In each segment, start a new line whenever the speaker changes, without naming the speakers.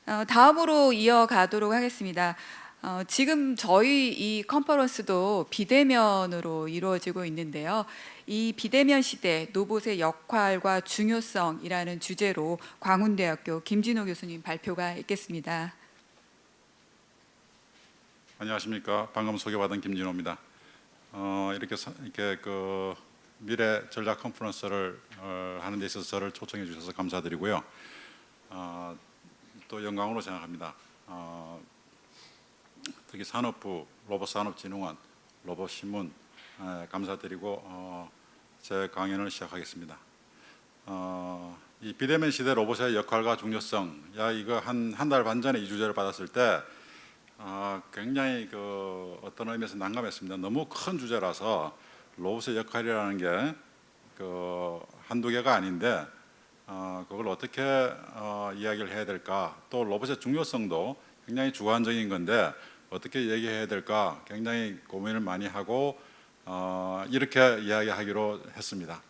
다음으로 이어가도록 하겠습니다. 지금 저희 이 컨퍼런스도 비대면으로 이루어지고 있는데요. 이 비대면 시대 로봇의 역할과 중요성이라는 주제로 광운대학교 김진호 교수님 발표가 있겠습니다.
안녕하십니까. 방금 소개받은 김진호입니다. 이렇게 그 미래 전략 컨퍼런스를 하는 데 있어서 저를 초청해 주셔서 감사드리고요. 또 영광으로 생각합니다. 특히 산업부, 로봇산업진흥원, 로봇신문 감사드리고 제 강연을 시작하겠습니다. 이 비대면 시대 로봇의 역할과 중요성, 이거 한 달 반 전에 이 주제를 받았을 때 굉장히 어떤 의미에서 난감했습니다. 너무 큰 주제라서 로봇의 역할이라는 게 한두 개가 아닌데 그걸 어떻게 이야기를 해야 될까, 또 로봇의 중요성도 굉장히 주관적인 건데 어떻게 얘기해야 될까 굉장히 고민을 많이 하고 이렇게 이야기하기로 했습니다.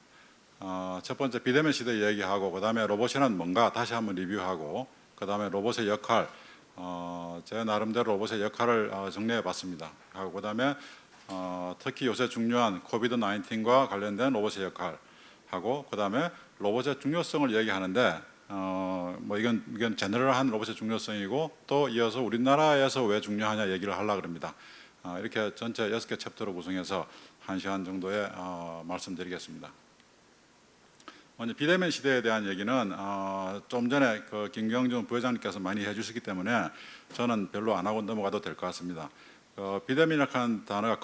첫 번째 비대면 시대 얘기하고, 그 다음에 로봇이란 뭔가 다시 한번 리뷰하고, 그 다음에 로봇의 역할, 제 나름대로 로봇의 역할을 정리해 봤습니다. 하고 그 다음에 특히 요새 중요한 코비드 19과 관련된 로봇의 역할 하고, 그 다음에 로봇의 중요성을 얘기하는데 이건 제너럴한 로봇의 중요성이고, 또 이어서 우리나라에서 왜 중요하냐 얘기를 하려고 합니다. 이렇게 전체 6개 챕터로 구성해서 1시간 정도에 말씀드리겠습니다. 먼저 비대면 시대에 대한 얘기는 좀 전에 김경준 부회장님께서 많이 해주시기 때문에 저는 별로 안 하고 넘어가도 될 것 같습니다. 비대면이라는 단어가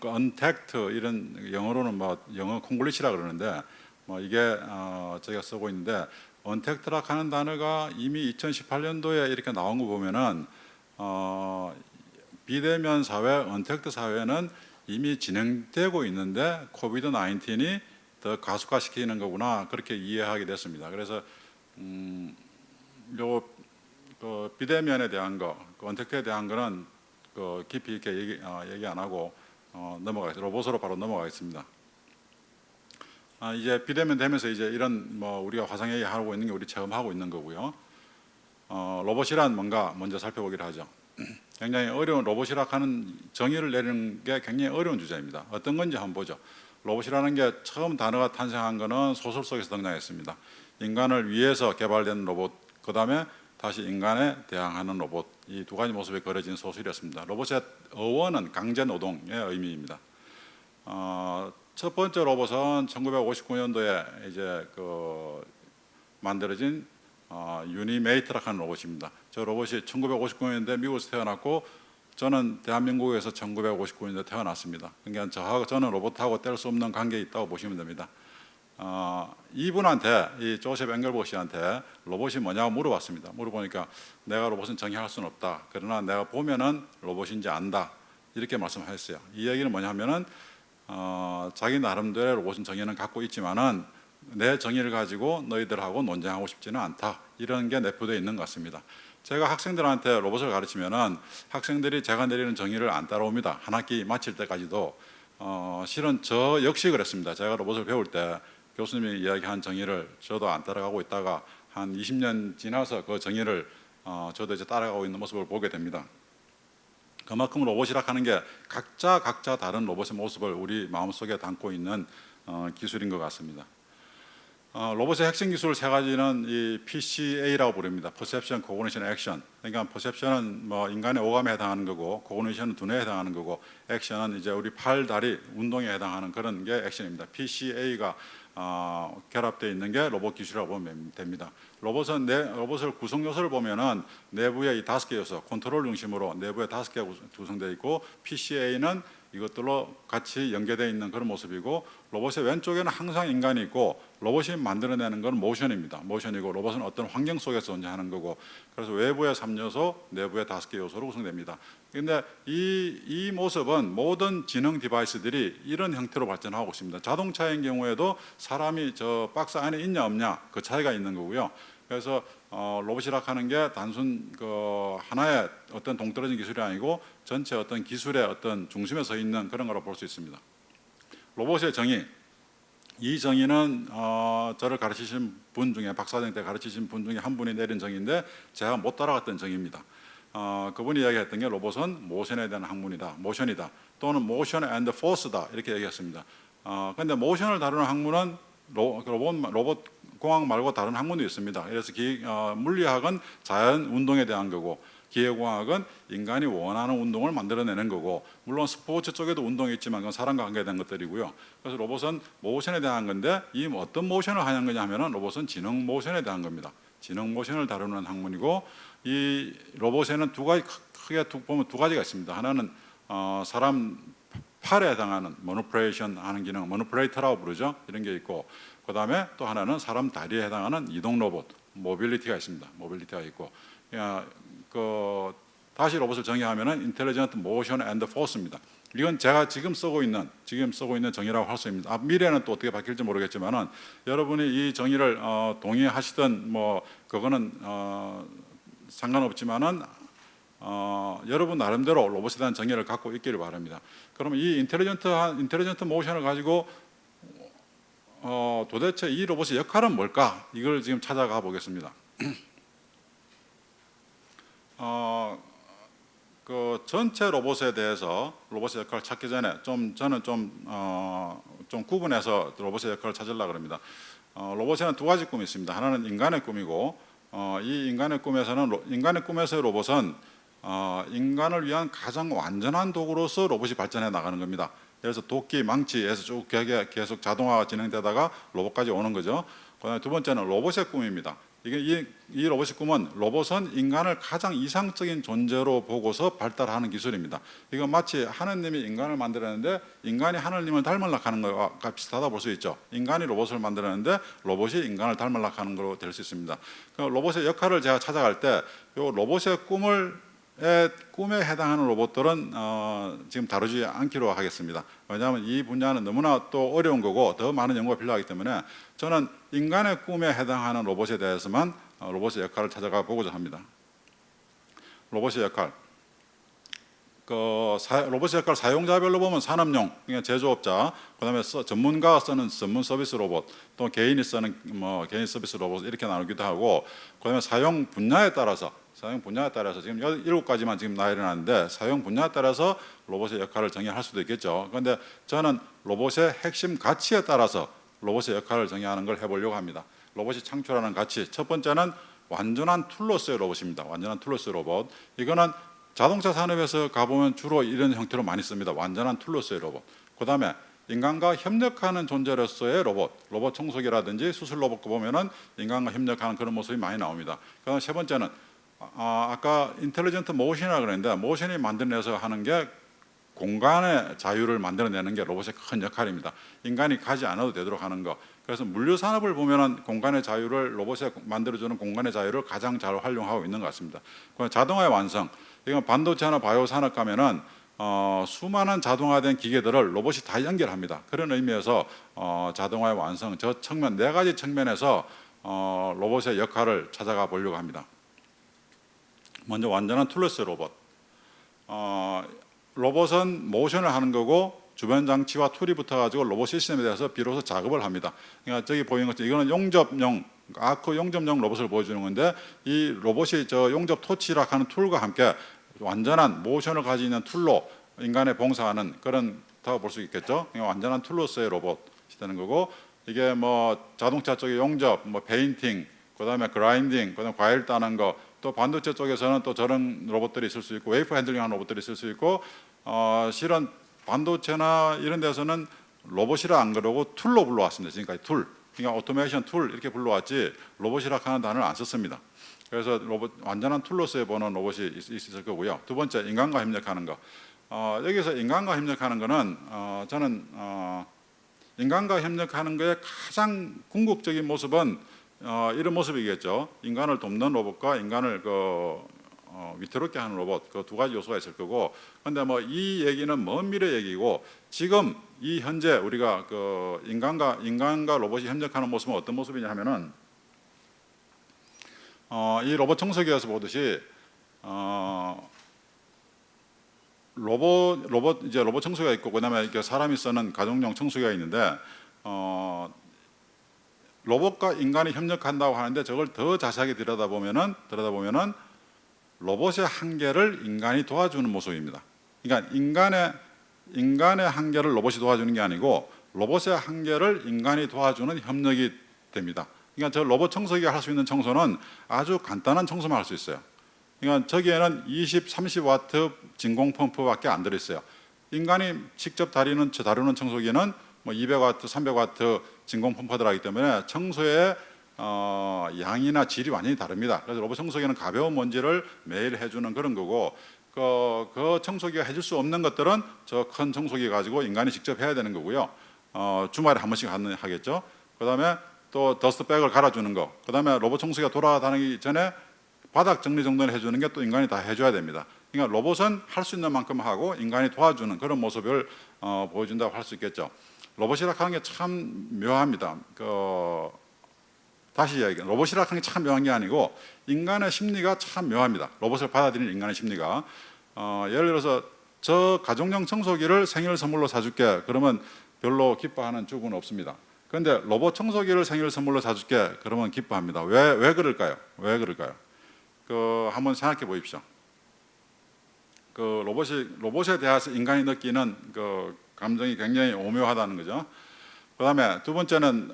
untagged, 이런 영어로는 영어 콩글리시라 그러는데 이게 저희가 쓰고 있는데, untagged라고 하는 단어가 이미 2018년도에 이렇게 나온 거 보면은 비대면 사회, untagged 사회는 이미 진행되고 있는데 코비드 19이 더 가속화시키는 거구나, 그렇게 이해하게 됐습니다. 그래서 비대면에 대한 거, 언택트에 대한 거는 깊이 있게 얘기 안 하고 넘어가겠습니다. 로봇으로 바로 넘어가겠습니다. 이제 비대면 되면서 이제 이런 우리가 화상회의 하고 있는 게 우리 처음 하고 있는 거고요. 로봇이란 뭔가 먼저 살펴보기로 하죠. 굉장히 어려운, 로봇이라고 하는 정의를 내리는 게 굉장히 어려운 주제입니다. 어떤 건지 한번 보죠. 로봇이라는 게 처음 단어가 탄생한 거는 소설 속에서 등장했습니다. 인간을 위해서 개발된 로봇, 그 다음에 다시 인간에 대항하는 로봇, 이 두 가지 모습이 그려진 소설이었습니다. 로봇의 어원은 강제노동의 의미입니다. 첫 번째 로봇은 1959년도에 이제 만들어진 유니메이트라고 하는 로봇입니다. 저 로봇이 1959년도에 미국에서 태어났고, 저는 대한민국에서 1959년도에 태어났습니다. 그러니까 저는 로봇하고 뗄 수 없는 관계에 있다고 보시면 됩니다. 이분한테, 이 조셉 앵글버시한테 로봇이 뭐냐고 물어봤습니다. 물어보니까 내가 로봇은 정의할 수는 없다, 그러나 내가 보면은 로봇인지 안다, 이렇게 말씀하셨어요. 이 얘기는 뭐냐면은 자기 나름대로 로봇은 정의는 갖고 있지만은 내 정의를 가지고 너희들하고 논쟁하고 싶지는 않다, 이런 게 내포되어 있는 것 같습니다. 제가 학생들한테 로봇을 가르치면은 학생들이 제가 내리는 정의를 안 따라옵니다. 한 학기 마칠 때까지도. 실은 저 역시 그랬습니다. 제가 로봇을 배울 때 교수님이 이야기한 정의를 저도 안 따라가고 있다가 한 20년 지나서 그 정의를 저도 이제 따라가고 있는 모습을 보게 됩니다. 그만큼 로봇이라 하는 게 각자 다른 로봇의 모습을 우리 마음속에 담고 있는 기술인 것 같습니다. 로봇의 핵심 기술 세 가지는 이 PCA라고 부릅니다. Perception, Cognition, Action. 그러니까 Perception은 인간의 오감에 해당하는 거고, Cognition은 두뇌에 해당하는 거고, Action은 이제 우리 팔, 다리, 운동에 해당하는 그런 게 액션입니다. PCA가 결합되어 있는 게 로봇 기술이라고 보면 됩니다. 로봇을 구성 요소를 보면은 내부에 이 5개 요소, 컨트롤 중심으로 내부에 5개가 구성되어 있고, PCA는 이것들로 같이 연계되어 있는 그런 모습이고, 로봇의 왼쪽에는 항상 인간이 있고, 로봇이 만들어내는 건 모션입니다. 모션이고, 로봇은 어떤 환경 속에서 존재하는 거고, 그래서 외부의 3요소, 내부의 5개 요소로 구성됩니다. 그런데 이 모습은 모든 지능 디바이스들이 이런 형태로 발전하고 있습니다. 자동차인 경우에도 사람이 저 박스 안에 있냐 없냐, 그 차이가 있는 거고요. 그래서 로봇이라 하는 게 단순 하나의 어떤 동떨어진 기술이 아니고 전체 어떤 기술의 어떤 중심에 서 있는 그런 거로 볼 수 있습니다. 로봇의 정의, 이 정의는 저를 가르치신 분 중에 박사장 때 가르치신 분 중에 한 분이 내린 정의인데 제가 못 따라갔던 정의입니다. 그분이 이야기했던 게 로봇은 모션에 대한 학문이다, 모션이다, 또는 모션 앤드 포스다 이렇게 얘기했습니다. 그런데 모션을 다루는 학문은 로봇 공학 말고 다른 학문도 있습니다. 그래서 물리학은 자연 운동에 대한 거고, 기계공학은 인간이 원하는 운동을 만들어내는 거고, 물론 스포츠 쪽에도 운동이 있지만 그건 사람과 관계된 것들이고요. 그래서 로봇은 모션에 대한 건데, 이 어떤 모션을 하는 거냐 하면은 로봇은 지능 모션에 대한 겁니다. 지능 모션을 다루는 학문이고, 이 로봇에는 크게 보면 두 가지가 있습니다. 하나는 사람 팔에 해당하는 머니푸레이션 하는 기능, 머니푸레이터라고 부르죠. 이런 게 있고, 그 다음에 또 하나는 사람 다리에 해당하는 이동 로봇, 모빌리티가 있습니다. 모빌리티가 있고, 다시 로봇을 정의하면은 인텔리전트 모션 앤드 포스입니다. 이건 제가 지금 쓰고 있는 정의라고 할 수 있습니다. 미래는 또 어떻게 바뀔지 모르겠지만은 여러분이 이 정의를 동의하시든 뭐 그거는 상관없지만은 여러분 나름대로 로봇에 대한 정의를 갖고 있기를 바랍니다. 그러면 이 인텔리전트 모션을 가지고 도대체 이 로봇의 역할은 뭘까? 이걸 지금 찾아가 보겠습니다. 그 전체 로봇에 대해서 로봇의 역할을 찾기 전에 저는 좀 구분해서 로봇의 역할을 찾으려고 합니다. 로봇에는 두 가지 꿈이 있습니다. 하나는 인간의 꿈이고, 이 인간의 꿈에서의 로봇은 인간을 위한 가장 완전한 도구로서 로봇이 발전해 나가는 겁니다. 그래서 도끼, 망치에서 쭉 계속 자동화가 진행되다가 로봇까지 오는 거죠. 그다음에 두 번째는 로봇의 꿈입니다. 이 로봇의 꿈은 로봇은 인간을 가장 이상적인 존재로 보고서 발달하는 기술입니다. 이건 마치 하느님이 인간을 만들었는데 인간이 하느님을 닮으려고 하는 것과 비슷하다 볼 수 있죠. 인간이 로봇을 만들었는데 로봇이 인간을 닮으려고 하는 걸로 될 수 있습니다. 그 로봇의 역할을 제가 찾아갈 때 이 로봇의 꿈에 해당하는 로봇들은 지금 다루지 않기로 하겠습니다. 왜냐하면 이 분야는 너무나 또 어려운 거고 더 많은 연구가 필요하기 때문에 저는 인간의 꿈에 해당하는 로봇에 대해서만 로봇의 역할을 찾아가 보고자 합니다. 로봇의 역할, 로봇의 역할 사용자별로 보면 산업용, 그러니까 제조업자, 그다음에 전문가가 쓰는 전문 서비스 로봇, 또 개인이 쓰는 개인 서비스 로봇 이렇게 나누기도 하고, 그다음에 사용 분야에 따라서 지금 7가지만 지금 나열해놨는데 사용 분야에 따라서 로봇의 역할을 정의할 수도 있겠죠. 그런데 저는 로봇의 핵심 가치에 따라서 로봇의 역할을 정의하는 걸 해보려고 합니다. 로봇이 창출하는 가치, 첫 번째는 완전한 툴로서의 로봇입니다. 완전한 툴로서의 로봇. 이거는 자동차 산업에서 가보면 주로 이런 형태로 많이 씁니다. 완전한 툴로서의 로봇. 그 다음에 인간과 협력하는 존재로서의 로봇 청소기라든지 수술 로봇 보면은 인간과 협력하는 그런 모습이 많이 나옵니다. 그다음 세 번째는 아까 인텔리전트 모션이라고 그랬는데, 모션이 만들어내서 하는 게 공간의 자유를 만들어내는 게 로봇의 큰 역할입니다. 인간이 가지 않아도 되도록 하는 거. 그래서 물류 산업을 보면은 공간의 자유를, 로봇이 만들어주는 공간의 자유를 가장 잘 활용하고 있는 것 같습니다. 자동화의 완성. 이건 반도체나 바이오 산업 가면은 수많은 자동화된 기계들을 로봇이 다 연결합니다. 그런 의미에서 자동화의 완성, 저 측면 네 가지 측면에서 로봇의 역할을 찾아가 보려고 합니다. 먼저 완전한 툴로스 로봇. 로봇은 모션을 하는 거고 주변 장치와 툴이 붙어가지고 로봇 시스템에 대해서 비로소 작업을 합니다. 그러니까 저기 보이는 것처럼 이거는 용접용, 아크 용접용 로봇을 보여주는 건데, 이 로봇이 저 용접 토치라 하는 툴과 함께 완전한 모션을 가지고 있는 툴로 인간에 봉사하는 그런 다고 볼 수 있겠죠. 그러니까 완전한 툴로서의 로봇이 되는 거고, 이게 뭐 자동차 쪽에 용접, 뭐 페인팅, 그다음에 그라인딩, 그다음 과일 따는 거, 또 반도체 쪽에서는 또 저런 로봇들이 있을 수 있고 웨이퍼 핸들링하는 로봇들이 있을 수 있고, 실은 반도체나 이런 데서는 로봇이라 안 그러고 툴로 불러왔습니다. 지금까지 툴, 그러니까 오토메이션 툴 이렇게 불러왔지 로봇이라 하는 단어를 안 썼습니다. 그래서 완전한 툴로서의 보는 로봇이 있을 거고요. 두 번째, 인간과 협력하는 거. 여기서 인간과 협력하는 거는 저는 인간과 협력하는 거의 가장 궁극적인 모습은 이런 모습이겠죠. 인간을 돕는 로봇과 인간을 위태롭게 하는 로봇, 그 두 가지 요소가 있을 거고, 그런데 뭐 이 얘기는 먼 미래 얘기고, 지금 이 현재 우리가 인간과 로봇이 협력하는 모습은 어떤 모습이냐 하면은 이 로봇 청소기에서 보듯이 로봇 청소기가 있고, 그다음에 이렇게 사람이 쓰는 가정용 청소기가 있는데, 로봇과 인간이 협력한다고 하는데 저걸 더 자세하게 들여다보면은 로봇의 한계를 인간이 도와주는 모습입니다. 그러니까 인간의 한계를 로봇이 도와주는 게 아니고 로봇의 한계를 인간이 도와주는 협력이 됩니다. 그러니까 저 로봇 청소기가 할 수 있는 청소는 아주 간단한 청소만 할 수 있어요. 그러니까 저기에는 20, 30와트 진공 펌프밖에 안 들어있어요. 인간이 직접 다루는 청소기는 뭐 200와트, 300와트 진공 펌프가 들어가기 때문에 청소의 양이나 질이 완전히 다릅니다. 그래서 로봇 청소기는 가벼운 먼지를 매일 해주는 그런 거고, 그 청소기가 해줄 수 없는 것들은 저 큰 청소기 가지고 인간이 직접 해야 되는 거고요. 주말에 한 번씩 하겠죠. 그 다음에 또 더스트백을 갈아주는 거, 그 다음에 로봇 청소기가 돌아다니기 전에 바닥 정리 정돈을 해주는 게 또 인간이 다 해줘야 됩니다. 그러니까 로봇은 할 수 있는 만큼 하고 인간이 도와주는 그런 모습을 보여준다고 할 수 있겠죠. 로봇이라 하는 게 참 묘합니다. 다시 이야기해, 로봇이라 하는 게 참 묘한 게 아니고 인간의 심리가 참 묘합니다. 로봇을 받아들이는 인간의 심리가 예를 들어서 저 가정용 청소기를 생일 선물로 사줄게 그러면 별로 기뻐하는 주부는 없습니다. 그런데 로봇 청소기를 생일 선물로 사줄게 그러면 기뻐합니다. 왜 그럴까요? 왜 그럴까요? 한번 생각해 보십시오. 로봇에 대해서 인간이 느끼는 감정이 굉장히 오묘하다는 거죠. 그 다음에 두 번째는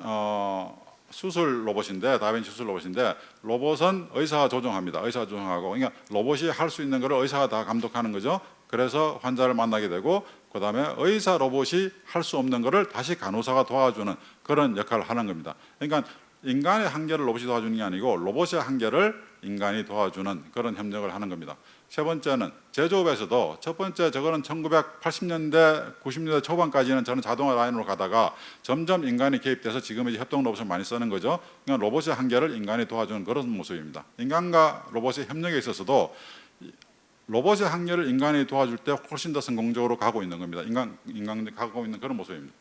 수술 로봇인데, 다빈치 수술 로봇인데, 로봇은 의사가 조종합니다. 의사가 조종하고, 그러니까 로봇이 할 수 있는 것을 의사가 다 감독하는 거죠. 그래서 환자를 만나게 되고, 그 다음에 의사 로봇이 할 수 없는 것을 다시 간호사가 도와주는 그런 역할을 하는 겁니다. 그러니까 인간의 한계를 로봇이 도와주는 게 아니고 로봇의 한계를 인간이 도와주는 그런 협력을 하는 겁니다. 세 번째는 제조업에서도 첫 번째 저거는 1980년대 90년대 초반까지는 저는 자동화 라인으로 가다가 점점 인간이 개입돼서 지금 이제 협동 로봇을 많이 쓰는 거죠. 그러니까 로봇의 한계를 인간이 도와주는 그런 모습입니다. 인간과 로봇의 협력에 있어서도 로봇의 한계를 인간이 도와줄 때 훨씬 더 성공적으로 가고 있는 겁니다. 인간이 가고 있는 그런 모습입니다.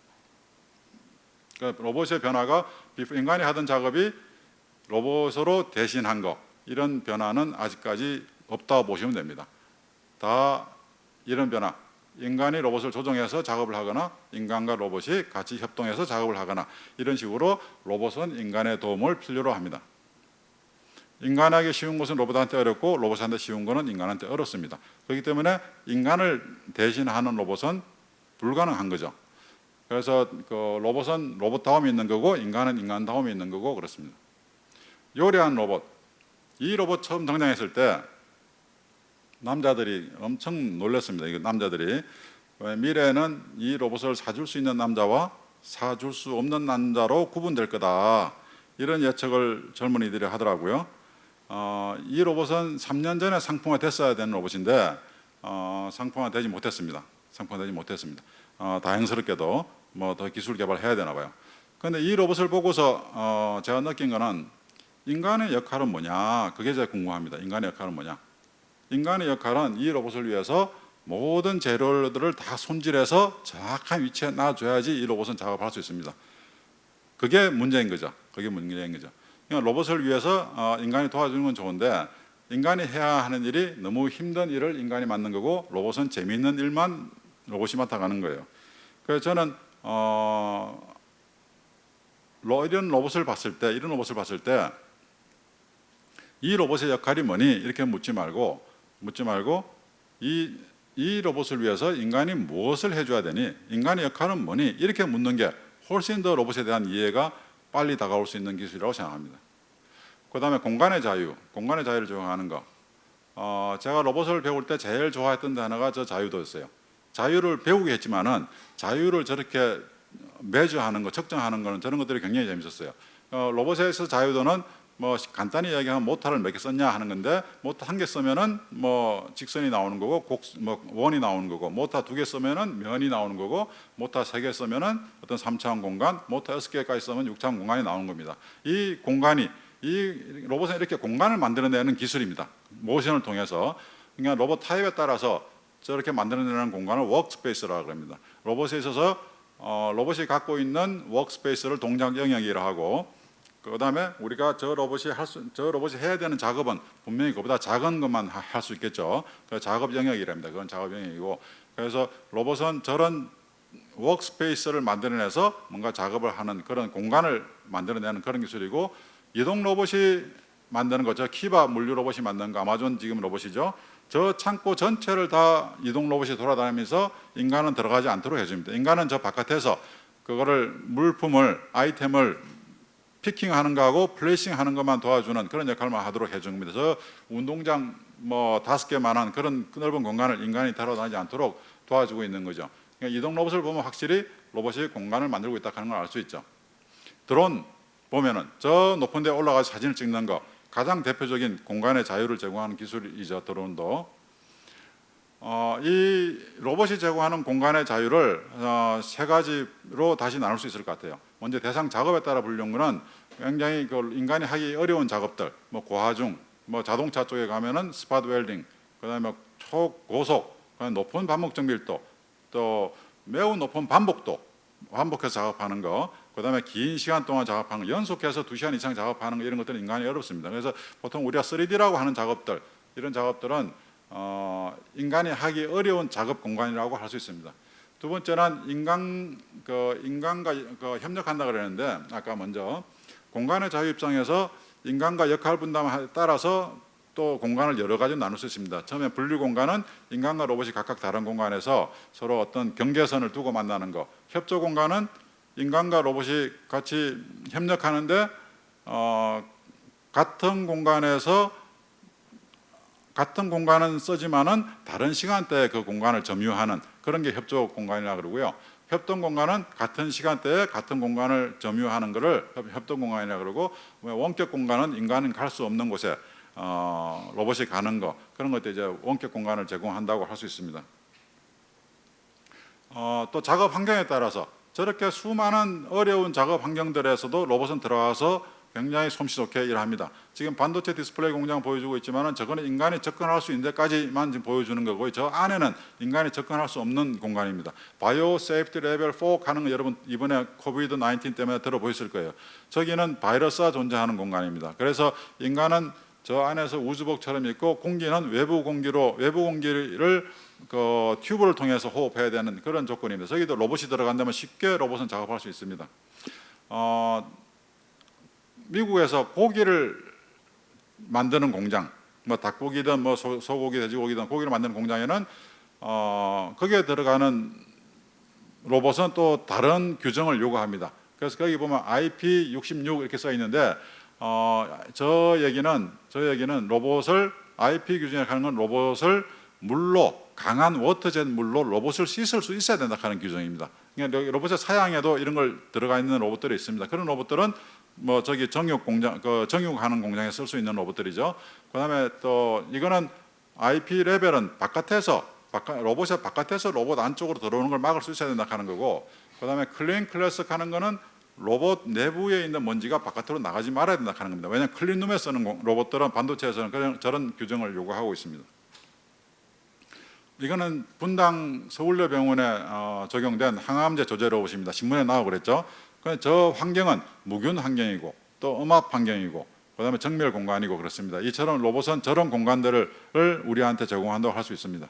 그러니까 로봇의 변화가 인간이 하던 작업이 로봇으로 대신한 거, 이런 변화는 아직까지 없다고 보시면 됩니다. 다 이런 변화, 인간이 로봇을 조종해서 작업을 하거나 인간과 로봇이 같이 협동해서 작업을 하거나 이런 식으로 로봇은 인간의 도움을 필요로 합니다. 인간에게 쉬운 것은 로봇한테 어렵고 로봇한테 쉬운 것은 인간한테 어렵습니다. 그렇기 때문에 인간을 대신하는 로봇은 불가능한 거죠. 그래서 로봇은 로봇다움이 있는 거고 인간은 인간다움이 있는 거고 그렇습니다. 요리한 로봇, 이 로봇 처음 등장했을 때 남자들이 엄청 놀랐습니다. 이거 남자들이 미래에는 이 로봇을 사줄 수 있는 남자와 사줄 수 없는 남자로 구분될 거다, 이런 예측을 젊은이들이 하더라고요. 이 로봇은 3년 전에 상품화 됐어야 되는 로봇인데 상품화 되지 못했습니다. 다행스럽게도 뭐 더 기술 개발해야 되나 봐요. 그런데 이 로봇을 보고서 제가 느낀 거는 인간의 역할은 뭐냐, 그게 제일 궁금합니다. 인간의 역할은 뭐냐? 인간의 역할은 이 로봇을 위해서 모든 재료들을 다 손질해서 정확한 위치에 놔줘야지 이 로봇은 작업할 수 있습니다. 그게 문제인 거죠. 그러니까 로봇을 위해서 인간이 도와주는 건 좋은데 인간이 해야 하는 일이 너무 힘든 일을 인간이 맡는 거고 로봇은 재미있는 일만 로봇이 맡아가는 거예요. 그래서 저는 이런 로봇을 봤을 때 이 로봇의 역할이 뭐니? 이렇게 묻지 말고 이 로봇을 위해서 인간이 무엇을 해줘야 되니? 인간의 역할은 뭐니? 이렇게 묻는 게 훨씬 더 로봇에 대한 이해가 빨리 다가올 수 있는 기술이라고 생각합니다. 그 다음에 공간의 자유를 적용하는 거. 제가 로봇을 배울 때 제일 좋아했던 단어가 저 자유도였어요. 자유를 배우게 했지만은 자유를 저렇게 매주하는 거, 측정하는 거는 저런 것들이 굉장히 재밌었어요. 로봇에서 자유도는 뭐 간단히 이야기하면 모터를 몇 개 썼냐 하는 건데, 모터 한 개 쓰면은 뭐 직선이 나오는 거고 원이 나오는 거고, 모터 두 개 쓰면은 면이 나오는 거고, 모터 세 개 쓰면은 어떤 3차원 공간, 모터 6개까지 쓰면 6차원 공간이 나오는 겁니다. 이 로봇은 이렇게 공간을 만들어내는 기술입니다. 모션을 통해서. 그러니까 로봇 타입에 따라서 저렇게 만들어내는 공간을 워크스페이스라고 합니다. 로봇에 있어서 로봇이 갖고 있는 워크스페이스를 동작 영역이라 하고, 그 다음에 우리가 저 로봇이 해야 되는 작업은 분명히 그보다 작은 것만 할 수 있겠죠. 그 작업 영역이랍니다. 그건 작업 영역이고, 그래서 로봇은 저런 워크스페이스를 만들어내서 뭔가 작업을 하는 그런 공간을 만들어내는 그런 기술이고, 이동 로봇이 만드는 거죠. 키바 물류 로봇이 만드는 거, 아마존 지금 로봇이죠. 저 창고 전체를 다 이동 로봇이 돌아다니면서 인간은 들어가지 않도록 해줍니다. 인간은 저 바깥에서 그거를 물품을, 아이템을 피킹하는 거하고 플레이싱하는 것만 도와주는 그런 역할만 하도록 해주는 겁니다. 저 운동장 뭐 5개만한 그런 넓은 공간을 인간이 돌아다니지 않도록 도와주고 있는 거죠. 그러니까 이동 로봇을 보면 확실히 로봇이 공간을 만들고 있다 하는 걸 알 수 있죠. 드론 보면은 저 높은 데 올라가서 사진을 찍는 거, 가장 대표적인 공간의 자유를 제공하는 기술이죠. 드론도. 이 로봇이 제공하는 공간의 자유를 세 가지로 다시 나눌 수 있을 것 같아요. 먼저 대상 작업에 따라 분류한 거는 굉장히 그 인간이 하기 어려운 작업들, 뭐 고하중, 뭐 자동차 쪽에 가면은 스팟 웰딩, 그다음에 초고속, 높은 반복 정밀도, 또 매우 높은 반복도, 반복해서 작업하는 거, 그다음에 긴 시간 동안 작업하는 거, 연속해서 2시간 이상 작업하는 거, 이런 것들은 인간이 어렵습니다. 그래서 보통 우리가 3D라고 하는 작업들, 이런 작업들은 인간이 하기 어려운 작업 공간이라고 할 수 있습니다. 두 번째는 인간과 협력한다 그랬는데, 아까 먼저 공간의 자유 입장에서 인간과 역할 분담에 따라서 또 공간을 여러 가지로 나눌 수 있습니다. 처음에 분류 공간은 인간과 로봇이 각각 다른 공간에서 서로 어떤 경계선을 두고 만나는 거. 협조 공간은 인간과 로봇이 같이 협력하는데 같은 공간은 쓰지만은 다른 시간대에 그 공간을 점유하는 그런 게 협조 공간이라고 그러고요. 협동 공간은 같은 시간대에 같은 공간을 점유하는 것을 협동 공간이라고 그러고, 원격 공간은 인간은 갈 수 없는 곳에 로봇이 가는 거, 그런 것들 이제 원격 공간을 제공한다고 할 수 있습니다. 또 작업 환경에 따라서 저렇게 수많은 어려운 작업 환경들에서도 로봇은 들어가서 굉장히 솜씨 좋게 일합니다. 지금 반도체 디스플레이 공장 보여주고 있지만은 저거는 인간이 접근할 수 있는 데까지만 지금 보여주는 거고, 저 안에는 인간이 접근할 수 없는 공간입니다. 바이오 세이프티 레벨 4 하는 거 여러분 이번에 코비드 19 때문에 들어보셨을 거예요. 저기는 바이러스가 존재하는 공간입니다. 그래서 인간은 저 안에서 우주복처럼 있고, 공기는 외부 공기를 그 튜브를 통해서 호흡해야 되는 그런 조건입니다. 저기도 로봇이 들어간다면 쉽게 로봇은 작업할 수 있습니다. 미국에서 고기를 만드는 공장, 뭐 닭고기든 뭐 소고기, 돼지고기든 고기를 만드는 공장에는 거기에 들어가는 로봇은 또 다른 규정을 요구합니다. 그래서 거기 보면 IP66 이렇게 써 있는데, 저 얘기는 로봇을 IP 규정에 하는 건 로봇을 물로, 강한 워터젯 물로 로봇을 씻을 수 있어야 된다 하는 규정입니다. 그러니까 로봇의 사양에도 이런 걸 들어가 있는 로봇들이 있습니다. 그런 로봇들은 뭐 저기 정육하는 공장에 쓸 수 있는 로봇들이죠. 그다음에 또 이거는 IP 레벨은 로봇의 바깥에서 로봇 안쪽으로 들어오는 걸 막을 수 있어야 된다 하는 거고, 그다음에 클린 클래스 하는 거는 로봇 내부에 있는 먼지가 바깥으로 나가지 말아야 된다 하는 겁니다. 왜냐하면 클린룸에 쓰는 로봇들은 반도체에서는 저런 규정을 요구하고 있습니다. 이거는 분당 서울대병원에 적용된 항암제 조제 로봇입니다. 신문에 나오고 그랬죠. 저 환경은 무균 환경이고 또 음압 환경이고 그다음에 정밀 공간이고 그렇습니다. 이처럼 로봇은 저런 공간들을 우리한테 제공한다고 할 수 있습니다.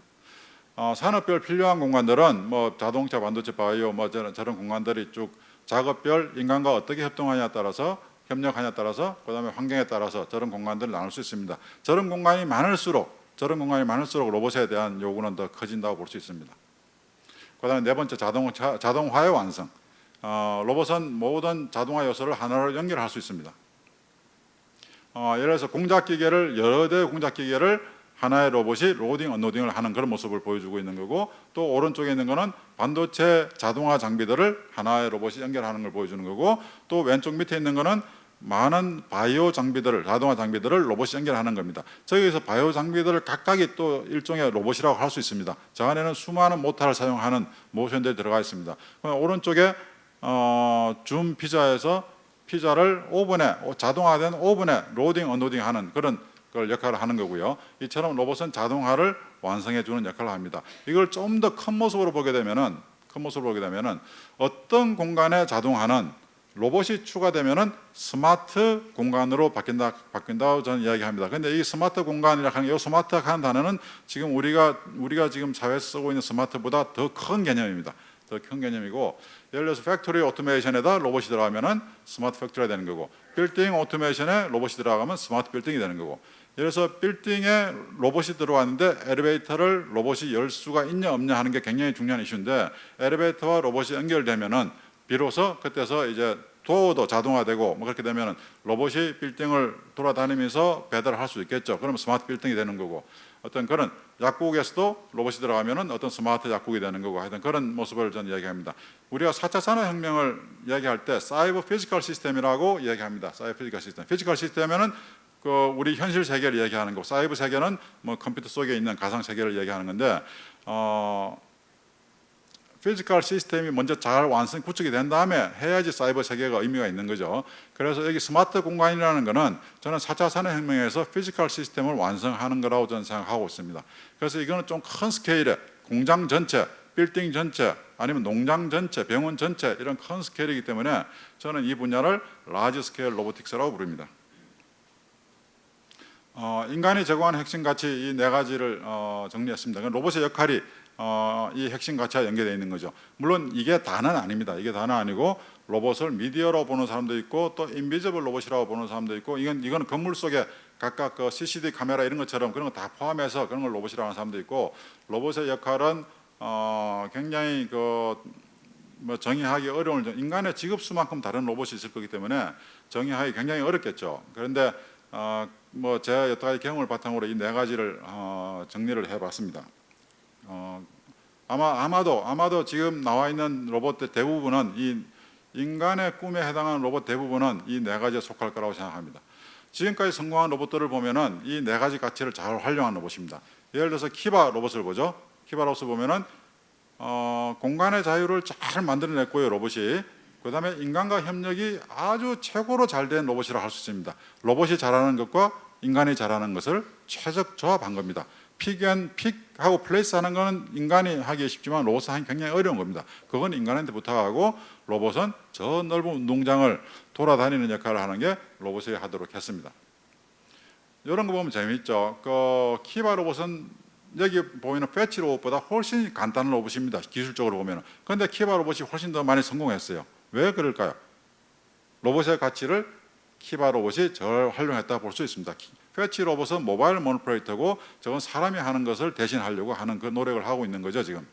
산업별 필요한 공간들은 뭐 자동차, 반도체, 바이오 뭐 저런 공간들이 쭉 작업별 인간과 어떻게 협력하냐에 따라서 그다음에 환경에 따라서 저런 공간들을 나눌 수 있습니다. 저런 공간이 많을수록 로봇에 대한 요구는 더 커진다고 볼 수 있습니다. 그다음에 네 번째, 자동화의 완성. 로봇은 모든 자동화 요소를 하나로 연결할 수 있습니다. 예를 들어서 여러 대의 공작기계를 하나의 로봇이 로딩, 언로딩을 하는 그런 모습을 보여주고 있는 거고, 또 오른쪽에 있는 거는 반도체 자동화 장비들을 하나의 로봇이 연결하는 걸 보여주는 거고, 또 왼쪽 밑에 있는 거는 많은 바이오 장비들을, 자동화 장비들을 로봇이 연결하는 겁니다. 저기서 바이오 장비들을 각각이 또 일종의 로봇이라고 할 수 있습니다. 저 안에는 수많은 모터를 사용하는 모션들이 들어가 있습니다. 오른쪽에 줌 피자에서 피자를 자동화된 오븐에 로딩, 언로딩 하는 그런 걸 역할을 하는 거고요. 이처럼 로봇은 자동화를 완성해 주는 역할을 합니다. 이걸 좀 더 큰 모습으로 보게 되면은 어떤 공간의 자동화는 로봇이 추가되면은 스마트 공간으로 바뀐다고 저는 이야기합니다. 그런데 이 스마트 공간이라고 하는 이 스마트하는 단어는 지금 우리가 지금 사회에서 쓰고 있는 스마트보다 더 큰 개념입니다. 더 큰 개념이고, 예를 들어서 팩토리 오토메이션에다 로봇이 들어가면은 스마트 팩토리가 되는 거고, 빌딩 오토메이션에 로봇이 들어가면 스마트 빌딩이 되는 거고, 예를 들어서 빌딩에 로봇이 들어왔는데 엘리베이터를 로봇이 열 수가 있냐 없냐 하는 게 굉장히 중요한 이슈인데, 엘리베이터와 로봇이 연결되면은 비로소 그때서 이제 도어도 자동화되고 뭐 그렇게 되면은 로봇이 빌딩을 돌아다니면서 배달을 할 수 있겠죠. 그러면 스마트 빌딩이 되는 거고, 어떤 그런 약국에서도 로봇이 들어가면은 어떤 스마트 약국이 되는 거고, 하여튼 그런 모습을 저는 이야기합니다. 우리가 4차 산업혁명을 이야기할 때 사이버 피지컬 시스템이라고 이야기합니다. 사이버 피지컬 시스템. 피지컬 시스템에는 그 우리 현실 세계를 이야기하는 거고, 사이버 세계는 뭐 컴퓨터 속에 있는 가상 세계를 이야기하는 건데, 피지컬 시스템이 먼저 잘 완성 구축이 된 다음에 해야지 사이버 세계가 의미가 있는 거죠. 그래서 여기 스마트 공간이라는 거는 저는 4차 산업혁명에서 피지컬 시스템을 완성하는 거라고 저는 생각하고 있습니다. 그래서 이거는 좀 큰 스케일의 공장 전체, 빌딩 전체, 아니면 농장 전체, 병원 전체 이런 큰 스케일이기 때문에 저는 이 분야를 라지 스케일 로보틱스라고 부릅니다. 인간이 제공하는 핵심 가치 이 네 가지를 정리했습니다. 로봇의 역할이 이 핵심 가치와 연계되어 있는 거죠. 물론 이게 다는 아닙니다. 이게 다는 아니고 로봇을 미디어로 보는 사람도 있고 또 인비저블 로봇이라고 보는 사람도 있고, 이거는 건물 속에 각각 그 CCD 카메라 이런 것처럼 그런 거 다 포함해서 그런 걸 로봇이라고 하는 사람도 있고, 로봇의 역할은 굉장히 뭐 정의하기 어려운, 인간의 직업수만큼 다른 로봇이 있을 거기 때문에 정의하기 굉장히 어렵겠죠. 그런데 뭐 제가 여러 가지 경험을 바탕으로 이 네 가지를 정리를 해봤습니다. 아마도 지금 나와 있는 로봇들 대부분은 이 인간의 꿈에 해당하는 로봇 대부분은 이 네 가지에 속할 거라고 생각합니다. 지금까지 성공한 로봇들을 보면은 이 네 가지 가치를 잘 활용한 로봇입니다. 예를 들어서 키바 로봇을 보죠. 키바 로봇을 보면은 공간의 자유를 잘 만들어냈고요, 로봇이. 그 다음에 인간과 협력이 아주 최고로 잘 된 로봇이라고 할 수 있습니다. 로봇이 잘하는 것과 인간이 잘하는 것을 최적 조합한 겁니다. 픽하고 플레이스 하는 거는 인간이 하기 쉽지만 로봇은 하기 굉장히 어려운 겁니다. 그건 인간한테 부탁하고 로봇은 저 넓은 운동장을 돌아다니는 역할을 하는 게 로봇이 하도록 했습니다. 이런 거 보면 재미있죠. 그 키바 로봇은 여기 보이는 패치 로봇보다 훨씬 간단한 로봇입니다. 기술적으로 보면. 그런데 키바 로봇이 훨씬 더 많이 성공했어요. 왜 그럴까요? 로봇의 가치를 키바 로봇이 잘 활용했다 볼 수 있습니다. 패치 로봇은 모바일 모니프레이터고 저건 사람이 하는 것을 대신하려고 하는 그 노력을 하고 있는 거죠, 지금.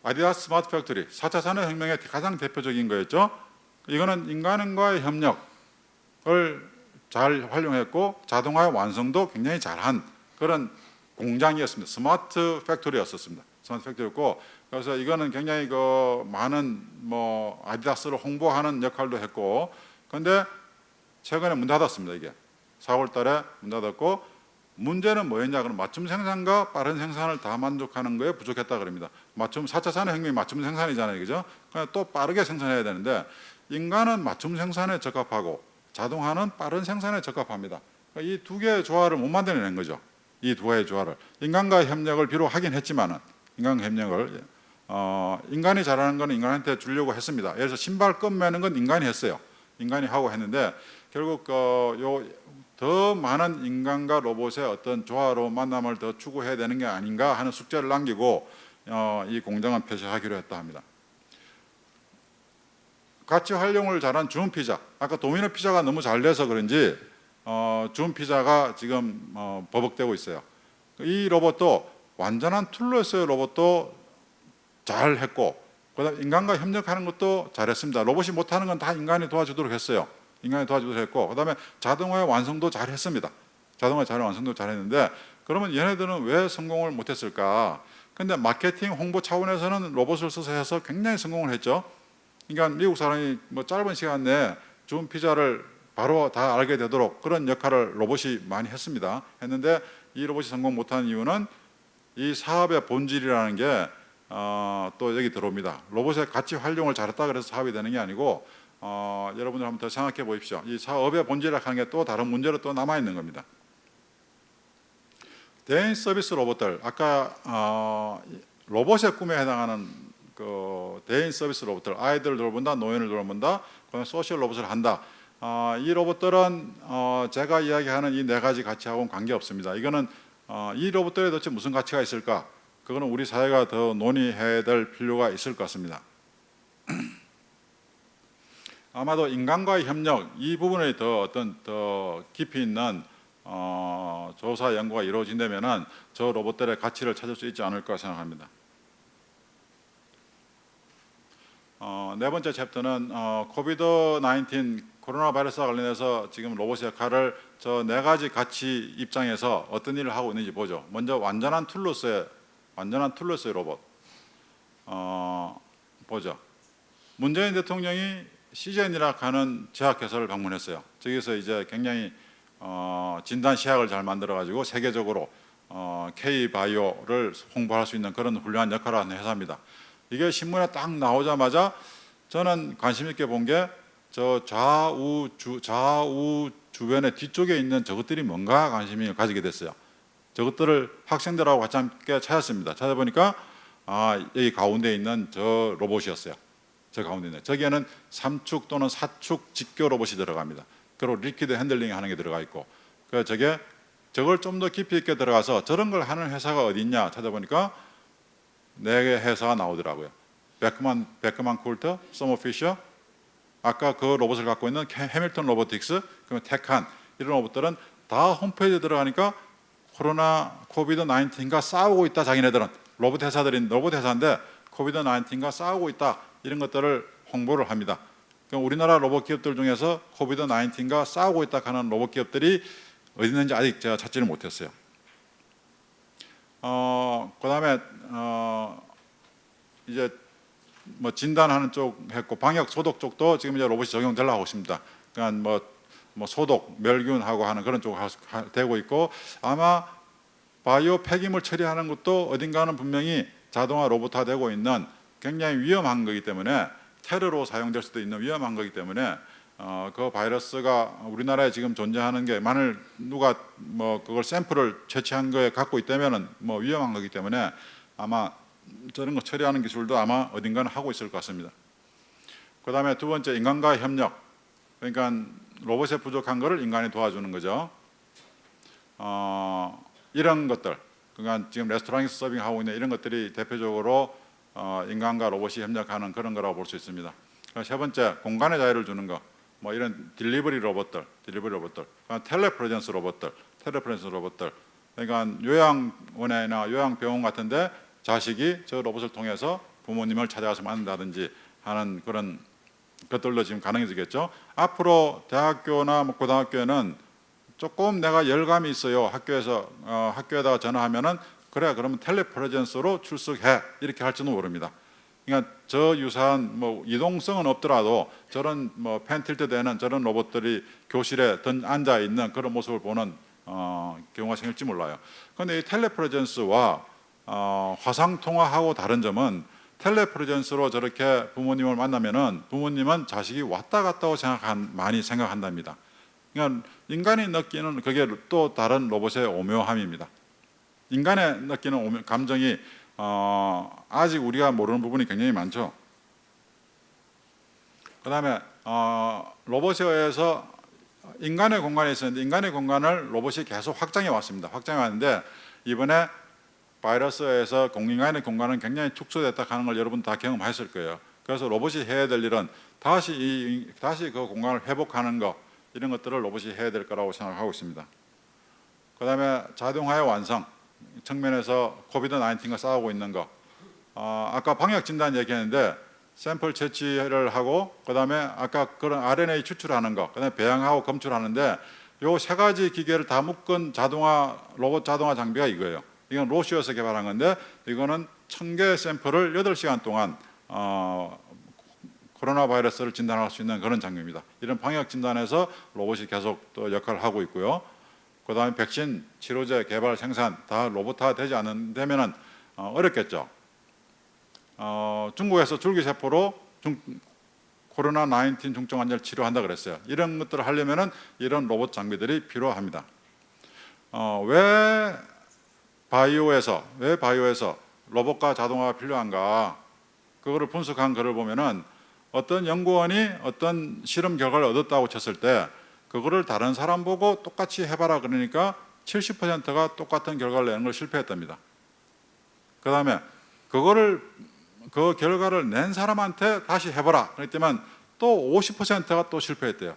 아디다스 스마트 팩토리, 4차 산업혁명의 가장 대표적인 거였죠. 이거는 인간과의 협력을 잘 활용했고 자동화의 완성도 굉장히 잘한 그런 공장이었습니다. 스마트 팩토리였었습니다. 스마트 팩토리였고, 그래서 이거는 굉장히 많은 뭐 아디다스를 홍보하는 역할도 했고, 그런데 최근에 문 닫았습니다. 이게 4월 달에 문 닫았고, 문제는 뭐였냐? 그럼 맞춤 생산과 빠른 생산을 다 만족하는 거에 부족했다 그럽니다. 4차 산업혁명이 맞춤 생산이잖아요, 그죠? 그냥 또 빠르게 생산해야 되는데 인간은 맞춤 생산에 적합하고 자동화는 빠른 생산에 적합합니다. 이 두 개의 조화를 못 만들어낸 거죠. 이 두 개의 조화를. 인간과의 협력을 비록 하긴 했지만은 인간과 협력을 인간이 잘하는 건 인간한테 주려고 했습니다. 예를 들어서 신발 끈 매는 건 인간이 했어요. 인간이 하고 했는데 결국 더 많은 인간과 로봇의 어떤 조화로운 만남을 더 추구해야 되는 게 아닌가 하는 숙제를 남기고 이 공장은 폐쇄하기로 했다 합니다. 가치 활용을 잘한 준 피자, 아까 도미노 피자가 너무 잘 돼서 그런지 준 피자가 지금 버벅대고 있어요. 이 로봇도 완전한 툴로서의 로봇도 잘 했고, 그다음 인간과 협력하는 것도 잘했습니다. 로봇이 못하는 건 다 인간이 도와주도록 했어요. 인간이 도와주도록 했고, 그다음에 자동화의 완성도 잘했습니다. 자동화 잘 완성도 잘했는데, 그러면 얘네들은 왜 성공을 못했을까? 근데 마케팅 홍보 차원에서는 로봇을 써서 해서 굉장히 성공을 했죠. 그러니까 미국 사람이 뭐 짧은 시간 내에 준 피자를 바로 다 알게 되도록 그런 역할을 로봇이 많이 했는데 이 로봇이 성공 못한 이유는 이 사업의 본질이라는 게 또 여기 들어옵니다. 로봇의 가치 활용을 잘했다 그래서 사업이 되는 게 아니고 여러분들 한번 더 생각해 보십시오. 이 사업의 본질이라고 하는 게 또 다른 문제로 또 남아 있는 겁니다. 대인 서비스 로봇들, 아까 로봇의 꿈에 해당하는 그 대인 서비스 로봇들, 아이들을 돌본다, 노인을 돌본다, 그다음에 소셜 로봇을 한다. 이 로봇들은 제가 이야기하는 이 네 가지 가치하고는 관계없습니다. 이거는 이 로봇들에 도대체 무슨 가치가 있을까? 그거는 우리 사회가 더 논의해야 될 필요가 있을 것 같습니다. 아마도 인간과의 협력 이 부분에 더 깊이 있는 조사 연구가 이루어진다면은 저 로봇들의 가치를 찾을 수 있지 않을까 생각합니다. 네 번째 챕터는 코비드-19 코로나 바이러스와 관련해서 지금 로봇의 역할을 저 네 가지 가치 입장에서 어떤 일을 하고 있는지 보죠. 먼저 완전한 툴로서의 로봇 보죠. 문재인 대통령이 CGN이라 하는 제약회사를 방문했어요. 저기서 이제 굉장히 진단 시약을 잘 만들어 가지고 세계적으로 K-바이오를 홍보할 수 있는 그런 훌륭한 역할을 하는 회사입니다. 이게 신문에 딱 나오자마자 저는 관심 있게 본 게 저 좌우 주변의 뒤쪽에 있는 저것들이 뭔가 관심을 가지게 됐어요. 저것들을 학생들하고 같이 함께 찾았습니다. 찾아보니까 여기 가운데 있는 저 로봇이었어요. 저 가운데 있는 저기에는 3축 또는 4축 직교 로봇이 들어갑니다. 그리고 리퀴드 핸들링 하는 게 들어가 있고, 그래서 저걸 좀 더 깊이 있게 들어가서 저런 걸 하는 회사가 어디 있냐 찾아보니까 네 개 회사가 나오더라고요. 베크만 쿨터, 서머피셔, 아까 그 로봇을 갖고 있는 해밀턴 로보틱스, 그리고 테칸, 이런 로봇들은 다 홈페이지에 들어가니까 코비드-19과 싸우고 있다. 자기네들은 로봇 회사인데 코비드-19과 싸우고 있다. 이런 것들을 홍보를 합니다. 그럼 우리나라 로봇 기업들 중에서 코비드-19과 싸우고 있다 하는 로봇 기업들이 어디 있는지 아직 제가 찾지를 못했어요. 그다음에 이제 뭐 진단하는 쪽 했고, 방역 소독 쪽도 지금 이제 로봇이 적용되려고 하고 있습니다. 그러니까 뭐 소독, 멸균하고 하는 그런 쪽 되고 있고, 아마 바이오 폐기물 처리하는 것도 어딘가는 분명히 자동화 로봇화되고 있는 굉장히 위험한 거기 때문에, 테러로 사용될 수도 있는 위험한 거기 때문에 그 바이러스가 우리나라에 지금 존재하는 게 만일 누가 뭐 그걸 샘플을 채취한 거에 갖고 있다면은 뭐 위험한 거기 때문에 아마 저런 거 처리하는 기술도 아마 어딘가는 하고 있을 것 같습니다. 그 다음에 두 번째, 인간과의 협력. 그러니까 로봇에 부족한 거를 인간이 도와주는 거죠. 이런 것들, 그러니까 지금 레스토랑에서 서빙하고 있는 이런 것들이 대표적으로 인간과 로봇이 협력하는 그런 거라고 볼 수 있습니다. 세 번째, 공간의 자유를 주는 거. 뭐 이런 딜리버리 로봇들, 텔레프레젠스 로봇들. 그러니까 요양원이나 요양병원 같은데 자식이 저 로봇을 통해서 부모님을 찾아가서 만난다든지 하는 그런 것들도 지금 가능해지겠죠. 앞으로 대학교나 뭐 고등학교에는 조금 내가 열감이 있어요. 학교에다가 전화하면은 그래, 그러면 텔레프레젠스로 출석해, 이렇게 할지도 모릅니다. 그러니까 저 유사한 뭐 이동성은 없더라도 저런 뭐 펜틸트 되는 저런 로봇들이 교실에 앉아 있는 그런 모습을 보는 경우가 생길지 몰라요. 그런데 이 텔레프레젠스와 화상 통화하고 다른 점은, 텔레프레젠스로 저렇게 부모님을 만나면은 부모님은 자식이 왔다 갔다고 많이 생각한답니다. 그러니까 인간이 느끼는 그게 또 다른 로봇의 오묘함입니다. 인간의 느끼는 감정이 아직 우리가 모르는 부분이 굉장히 많죠. 그 다음에 로봇에 의해서 인간의 공간에 있었는데 인간의 공간을 로봇이 계속 확장해 왔습니다. 확장해 왔는데 이번에 바이러스에서 인간의 공간은 굉장히 축소됐다 하는 걸 여러분 다 경험하셨을 거예요. 그래서 로봇이 해야 될 일은 다시 그 공간을 회복하는 거, 이런 것들을 로봇이 해야 될 거라고 생각하고 있습니다. 그 다음에 자동화의 완성 측면에서 코비드-19과 싸우고 있는 거, 아까 방역 진단 얘기했는데 샘플 채취를 하고, 그 다음에 아까 그런 RNA 추출하는 거, 그 다음에 배양하고 검출하는데 요 세 가지 기계를 다 묶은 로봇 자동화 장비가 이거예요. 이건 로시오에서 개발한 건데, 이거는 1000개 샘플을 8시간 동안 코로나 바이러스를 진단할 수 있는 그런 장비입니다. 이런 방역 진단에서 로봇이 계속 또 역할을 하고 있고요. 그 다음에 백신, 치료제 개발, 생산 다 로봇화 되지 않는다면은 어렵겠죠. 중국에서 줄기세포로 코로나19 중증 환자를 치료한다 그랬어요. 이런 것들을 하려면은 이런 로봇 장비들이 필요합니다. 왜 바이오에서 로봇과 자동화가 필요한가? 그거를 분석한 글을 보면은 어떤 연구원이 어떤 실험 결과를 얻었다고 쳤을 때 그거를 다른 사람 보고 똑같이 해봐라 그러니까 70%가 똑같은 결과를 내는 걸 실패했답니다. 그다음에 그 결과를 낸 사람한테 다시 해보라 그랬지만 또 50%가 또 실패했대요.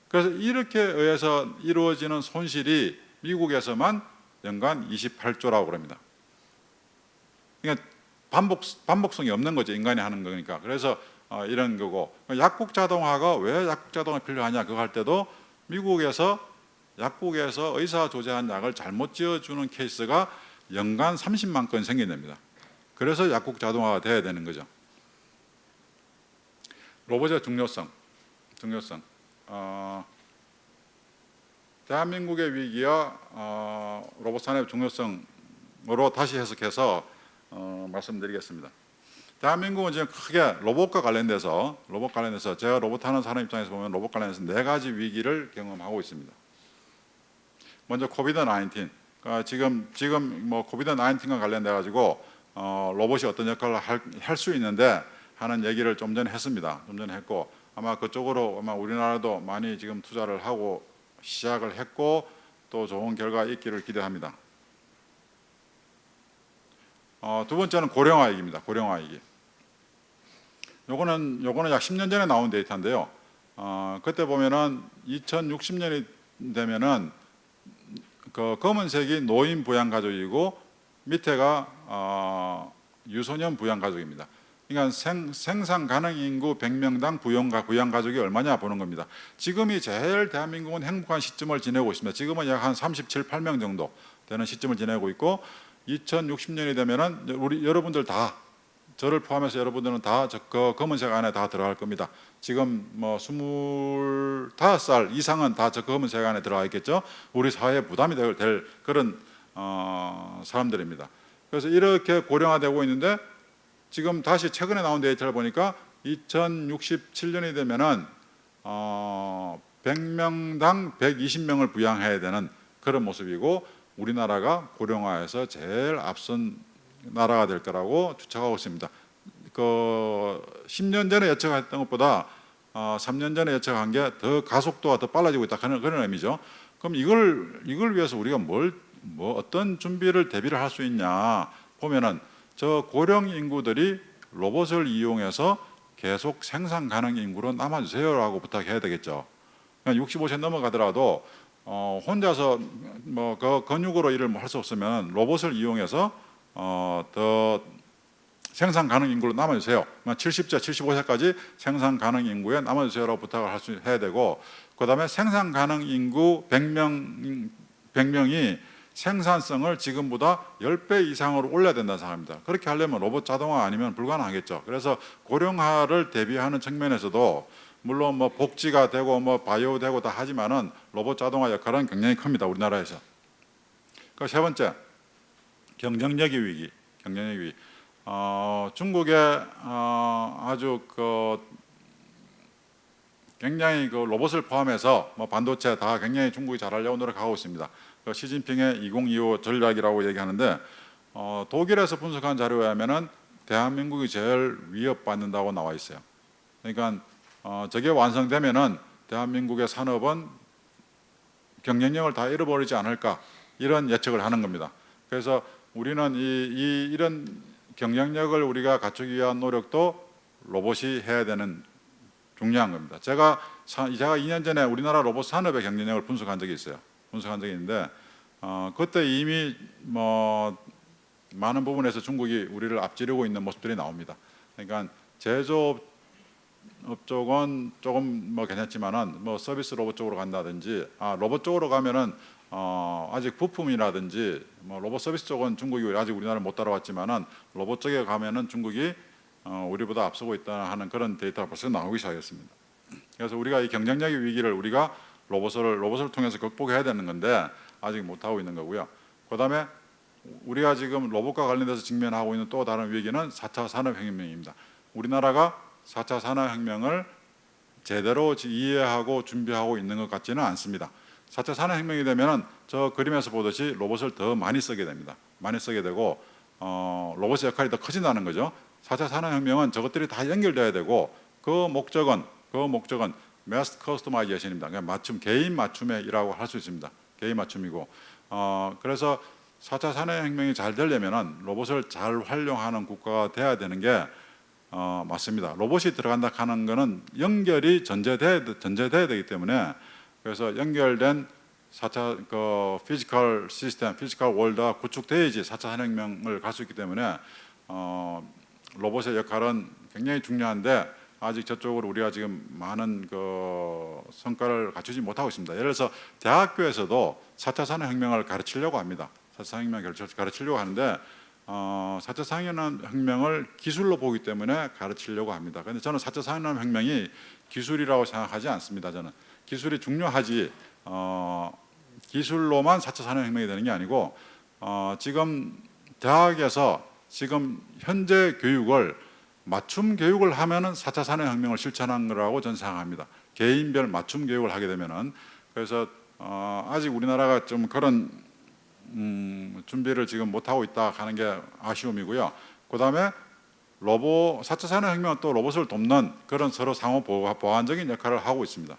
그래서 이렇게 의해서 이루어지는 손실이 미국에서만 연간 28조라고 그럽니다. 그러니까 반복성이 없는 거죠. 인간이 하는 거니까. 그래서 이런 거고, 약국 자동화가 왜 약국 자동화 필요하냐 그거 할 때도 미국에서 약국에서 의사 조제한 약을 잘못 지어주는 케이스가 연간 30만 건 생긴답니다. 그래서 약국 자동화가 돼야 되는 거죠. 로봇의 중요성. 대한민국의 위기와 로봇 산업의 중요성으로 다시 해석해서 말씀드리겠습니다. 대한민국은 지금 크게 로봇과 관련돼서 제가 로봇 하는 사람 입장에서 보면 로봇 관련해서 4가지 위기를 경험하고 있습니다. 먼저 코비드 19. 지금 뭐 코비드 19과 관련돼 가지고 로봇이 어떤 역할을 할 수 있는데 하는 얘기를 좀 전에 했습니다. 좀 전에 했고 아마 그쪽으로 아마 우리나라도 많이 지금 투자를 하고 시작을 했고 또 좋은 결과 있기를 기대합니다. 두 번째는 고령화 위기입니다. 고령화 위기. 요거는 약 10년 전에 나온 데이터인데요. 그때 보면은 2060년이 되면은 그 검은색이 노인 부양 가족이고 밑에가 유소년 부양 가족입니다. 그러니까 생산 가능 인구 100명당 부양 가족이 얼마냐 보는 겁니다. 지금이 제일 대한민국은 행복한 시점을 지내고 있습니다. 지금은 약 한 37, 8명 정도 되는 시점을 지내고 있고 2060년이 되면은 여러분들 다 저를 포함해서 여러분들은 다 그 검은색 안에 다 들어갈 겁니다. 지금 뭐 25살 이상은 다 저 검은색 안에 들어가 있겠죠. 우리 사회에 부담이 될 그런 사람들입니다. 그래서 이렇게 고령화되고 있는데 지금 다시 최근에 나온 데이터를 보니까 2067년이 되면은 100명당 120명을 부양해야 되는 그런 모습이고 우리나라가 고령화에서 제일 앞선 나라가 될 거라고 추측하고 있습니다. 그 10년 전에 예측했던 것보다 3년 전에 예측한 게 더 가속도가 더 빨라지고 있다 그런 의미죠. 그럼 이걸 위해서 우리가 어떤 준비를 대비를 할 수 있냐 보면은 저 고령 인구들이 로봇을 이용해서 계속 생산 가능 인구로 남아주세요라고 부탁해야 되겠죠. 65세 넘어가더라도 혼자서 뭐 그 근육으로 일을 할 수 없으면 로봇을 이용해서 더 생산 가능 인구로 남아주세요. 70세, 75세까지 생산 가능 인구에 남아주세요라고 부탁을 해야 되고, 그 다음에 생산 가능 인구 100명이 생산성을 지금보다 10배 이상으로 올려야 된다는 생각입니다. 그렇게 하려면 로봇 자동화 아니면 불가능하겠죠. 그래서 고령화를 대비하는 측면에서도 물론 뭐 복지가 되고 뭐 바이오 되고 다 하지만은 로봇 자동화 역할은 굉장히 큽니다. 우리나라에서. 그 세 번째, 경쟁력의 위기. 중국의 아주 굉장히 로봇을 포함해서 뭐 반도체 다 굉장히 중국이 잘하려고 노력하고 있습니다. 시진핑의 2025 전략이라고 얘기하는데 독일에서 분석한 자료에 하면은 대한민국이 제일 위협받는다고 나와 있어요. 그러니까 저게 완성되면은 대한민국의 산업은 경쟁력을 다 잃어버리지 않을까 이런 예측을 하는 겁니다. 그래서 우리는 이런 경쟁력을 우리가 갖추기 위한 노력도 로봇이 해야 되는 중요한 겁니다. 제가 2년 전에 우리나라 로봇 산업의 경쟁력을 분석한 적이 있어요. 있는데 그때 이미 뭐 많은 부분에서 중국이 우리를 앞지르고 있는 모습들이 나옵니다. 그러니까 제조업 쪽은 조금 뭐 괜찮지만은 뭐 서비스 로봇 쪽으로 간다든지 로봇 쪽으로 가면은 아직 부품이라든지 뭐 로봇 서비스 쪽은 중국이 아직 우리나라를 못 따라왔지만은 로봇 쪽에 가면은 중국이 우리보다 앞서고 있다 하는 그런 데이터가 벌써 나오기 시작했습니다. 그래서 우리가 이 경쟁력의 위기를 우리가 로봇을 통해서 극복해야 되는 건데 아직 못 하고 있는 거고요. 그다음에 우리가 지금 로봇과 관련돼서 직면하고 있는 또 다른 위기는 4차 산업혁명입니다. 우리나라가 4차 산업혁명을 제대로 이해하고 준비하고 있는 것 같지는 않습니다. 4차 산업혁명이 되면 저 그림에서 보듯이 로봇을 더 많이 쓰게 됩니다. 많이 쓰게 되고 로봇의 역할이 더 커진다는 거죠. 4차 산업혁명은 저것들이 다 연결돼야 되고 그 목적은 매스 커스터마이제이션입니다. 그러니까 개인 맞춤의 일하고 할 수 있습니다. 개인 맞춤이고 그래서 4차 산업혁명이 잘 되려면은 로봇을 잘 활용하는 국가가 돼야 되는 게 맞습니다. 로봇이 들어간다 하는 거는 연결이 전제돼야 되기 때문에, 그래서 연결된 4차 피지컬 시스템, 피지컬 월드가 구축돼야지 4차 산업혁명을 갈 수 있기 때문에 로봇의 역할은 굉장히 중요한데, 아직 저쪽으로 우리가 지금 많은 성과를 갖추지 못하고 있습니다. 예를 들어서 대학교에서도 4차 산업혁명을 가르치려고 합니다. 4차 산업혁명을 가르치려고 하는데 4차 산업혁명을 기술로 보기 때문에 가르치려고 합니다. 그런데 저는 4차 산업혁명이 기술이라고 생각하지 않습니다. 저는 기술이 중요하지 기술로만 4차 산업혁명이 되는 게 아니고 지금 대학에서 지금 현재 교육을 맞춤 교육을 하면은 4차 산업혁명을 실천한 거라고 저는 생각합니다. 개인별 맞춤 교육을 하게 되면은. 그래서 아직 우리나라가 좀 그런 준비를 지금 못하고 있다 하는 게 아쉬움이고요. 그 다음에 4차 산업혁명은 또 로봇을 돕는 그런 서로 상호 보완적인 역할을 하고 있습니다.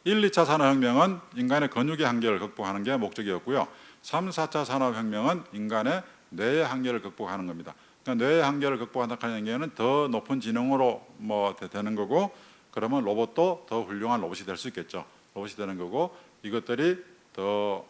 1, 2차 산업혁명은 인간의 근육의 한계를 극복하는 게 목적이었고요. 3, 4차 산업혁명은 인간의 뇌의 한계를 극복하는 겁니다. 그러니까 뇌의 한계를 극복한다는 얘기는 더 높은 지능으로 되는 거고, 그러면 로봇도 더 훌륭한 로봇이 될 수 있겠죠. 로봇이 되는 거고, 이것들이 더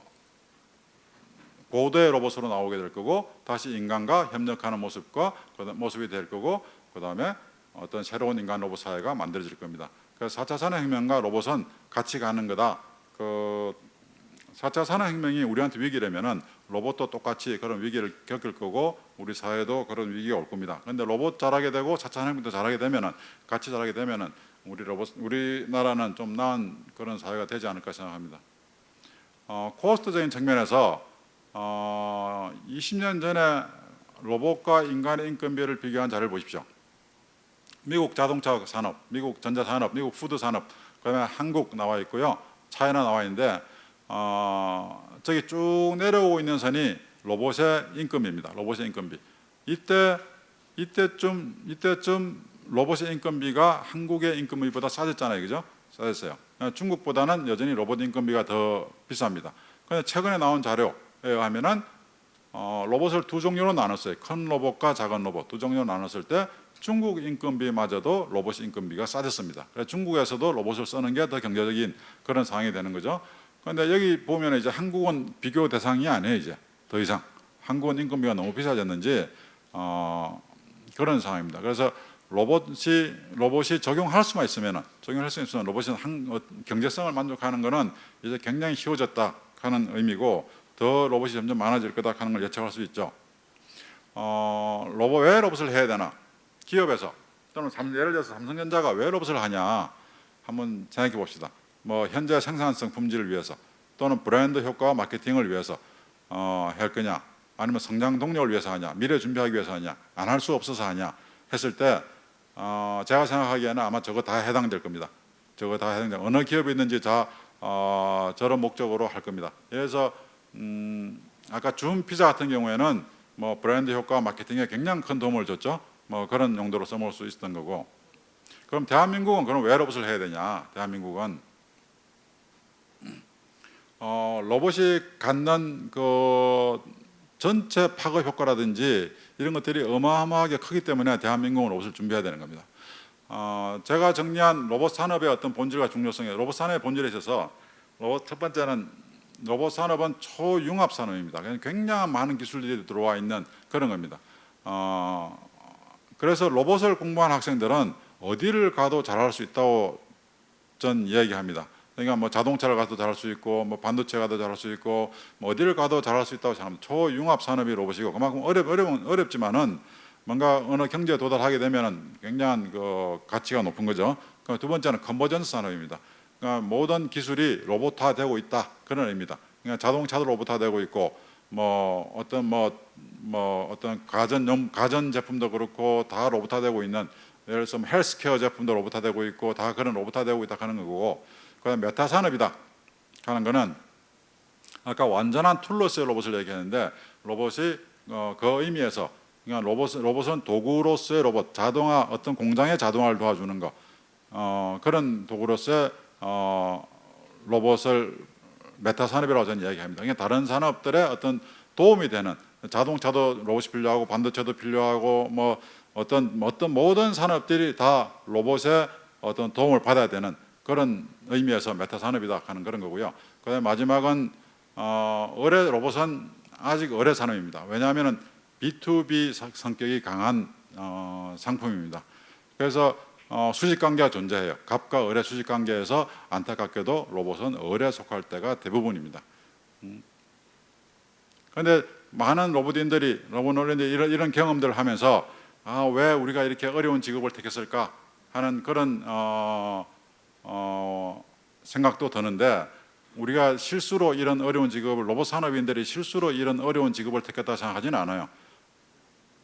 고도의 로봇으로 나오게 될 거고, 다시 인간과 협력하는 모습이 될 거고, 그 다음에 어떤 새로운 인간 로봇 사회가 만들어질 겁니다. 그래서 4차 산업혁명과 로봇은 같이 가는 거다. 4차 산업혁명이 우리한테 위기라면은 로봇도 똑같이 그런 위기를 겪을 거고, 우리 사회도 그런 위기가 올 겁니다. 그런데 로봇 잘하게 되고 4차 산업혁명도 잘하게 되면은, 같이 잘하게 되면은 우리나라는 좀 나은 그런 사회가 되지 않을까 생각합니다. 코스트적인 측면에서 20년 전에 로봇과 인간의 인건비를 비교한 자료를 보십시오. 미국 자동차 산업, 미국 전자 산업, 미국 푸드 산업, 그다음에 한국 나와 있고요, 차이나 나와 있는데 저기 쭉 내려오고 있는 선이 로봇의 인건비입니다. 로봇의 인건비. 이때쯤 로봇의 인건비가 한국의 인건비보다 싸졌잖아요, 그죠? 싸졌어요. 중국보다는 여전히 로봇 인건비가 더 비쌉니다. 그런데 최근에 나온 자료에 의하면은 로봇을 두 종류로 나눴어요. 큰 로봇과 작은 로봇 두 종류로 나눴을 때 중국 인건비마저도 로봇 인건비가 싸졌습니다. 그래서 중국에서도 로봇을 쓰는 게 더 경제적인 그런 상황이 되는 거죠. 그런데 여기 보면 이제 한국은 비교 대상이 아니에요. 이제 더 이상 한국은 인건비가 너무 비싸졌는지 그런 상황입니다. 그래서 로봇이 적용할 수만 있으면 로봇이 경제성을 만족하는 것은 이제 굉장히 쉬워졌다 하는 의미고, 더 로봇이 점점 많아질 거다 하는 걸 예측할 수 있죠. 왜 로봇을 해야 되나? 기업에서 또는 예를 들어서 삼성전자가 왜 로봇을 하냐 한번 생각해 봅시다. 현재 생산성 품질을 위해서, 또는 브랜드 효과와 마케팅을 위해서 할 거냐, 아니면 성장 동력을 위해서 하냐, 미래 준비하기 위해서 하냐, 안 할 수 없어서 하냐 했을 때 제가 생각하기에는 아마 저거 다 해당될 겁니다. 저거 다 해당될, 어느 기업에 있는지 다 저런 목적으로 할 겁니다. 예를 들어서 아까 준 피자 같은 경우에는 브랜드 효과 마케팅에 굉장히 큰 도움을 줬죠. 그런 용도로 써먹을 수 있었던 거고. 그럼 대한민국은 그럼 왜 로봇을 해야 되냐? 대한민국은 로봇이 갖는 전체 파급 효과라든지 이런 것들이 어마어마하게 크기 때문에 대한민국은 로봇을 준비해야 되는 겁니다. 제가 정리한 로봇 산업의 어떤 본질과 중요성에, 로봇 산업의 본질에 있어서 첫 번째는 로봇 산업은 초융합 산업입니다. 굉장히 많은 기술들이 들어와 있는 그런 겁니다. 그래서 로봇을 공부한 학생들은 어디를 가도 잘할 수 있다고 전 이야기합니다. 그러니까 자동차를 가도 잘할 수 있고, 반도체 가도 잘할 수 있고, 어디를 가도 잘할 수 있다고 생각합니다. 초융합 산업이 로봇이고, 그만큼 어렵지만은 뭔가 어느 경제에 도달하게 되면은 굉장한 가치가 높은 거죠. 두 번째는 컨버전스 산업입니다. 그러니까 모든 기술이 로봇화되고 있다 그런 의미입니다. 그러니까 자동차도 로봇화되고 있고, 어떤 가전 제품도 그렇고 다 로봇화되고 있는, 예를 들어서 헬스케어 제품도 로봇화되고 있고 다 그런 로봇화되고 있다 하는 거고, 그다음 메타 산업이다 하는 거는 아까 완전한 툴로서의 로봇을 얘기했는데, 로봇이 그 의미에서 그러니까 로봇은 도구로서의 로봇, 어떤 공장의 자동화를 도와주는 거, 그런 도구로서의 로봇을 메타 산업이라고 저는 이야기합니다. 그러니까 다른 산업들의 어떤 도움이 되는, 자동차도 로봇이 필요하고 반도체도 필요하고 뭐 어떤 모든 산업들이 다 로봇의 어떤 도움을 받아야 되는 그런 의미에서 메타 산업이다 하는 그런 거고요. 그다음에 마지막은 의뢰 로봇은 아직 의뢰 산업입니다. 왜냐하면 B2B 성격이 강한 상품입니다. 그래서 수직 관계가 존재해요. 갑과 을의 수직 관계에서 안타깝게도 로봇은 을에 속할 때가 대부분입니다. 그런데 많은 로봇인들이 이런 경험들을 하면서 왜 우리가 이렇게 어려운 직업을 택했을까 하는 그런 생각도 드는데, 우리가 실수로 이런 어려운 직업을, 로봇 산업인들이 실수로 이런 어려운 직업을 택했다 생각하지는 않아요.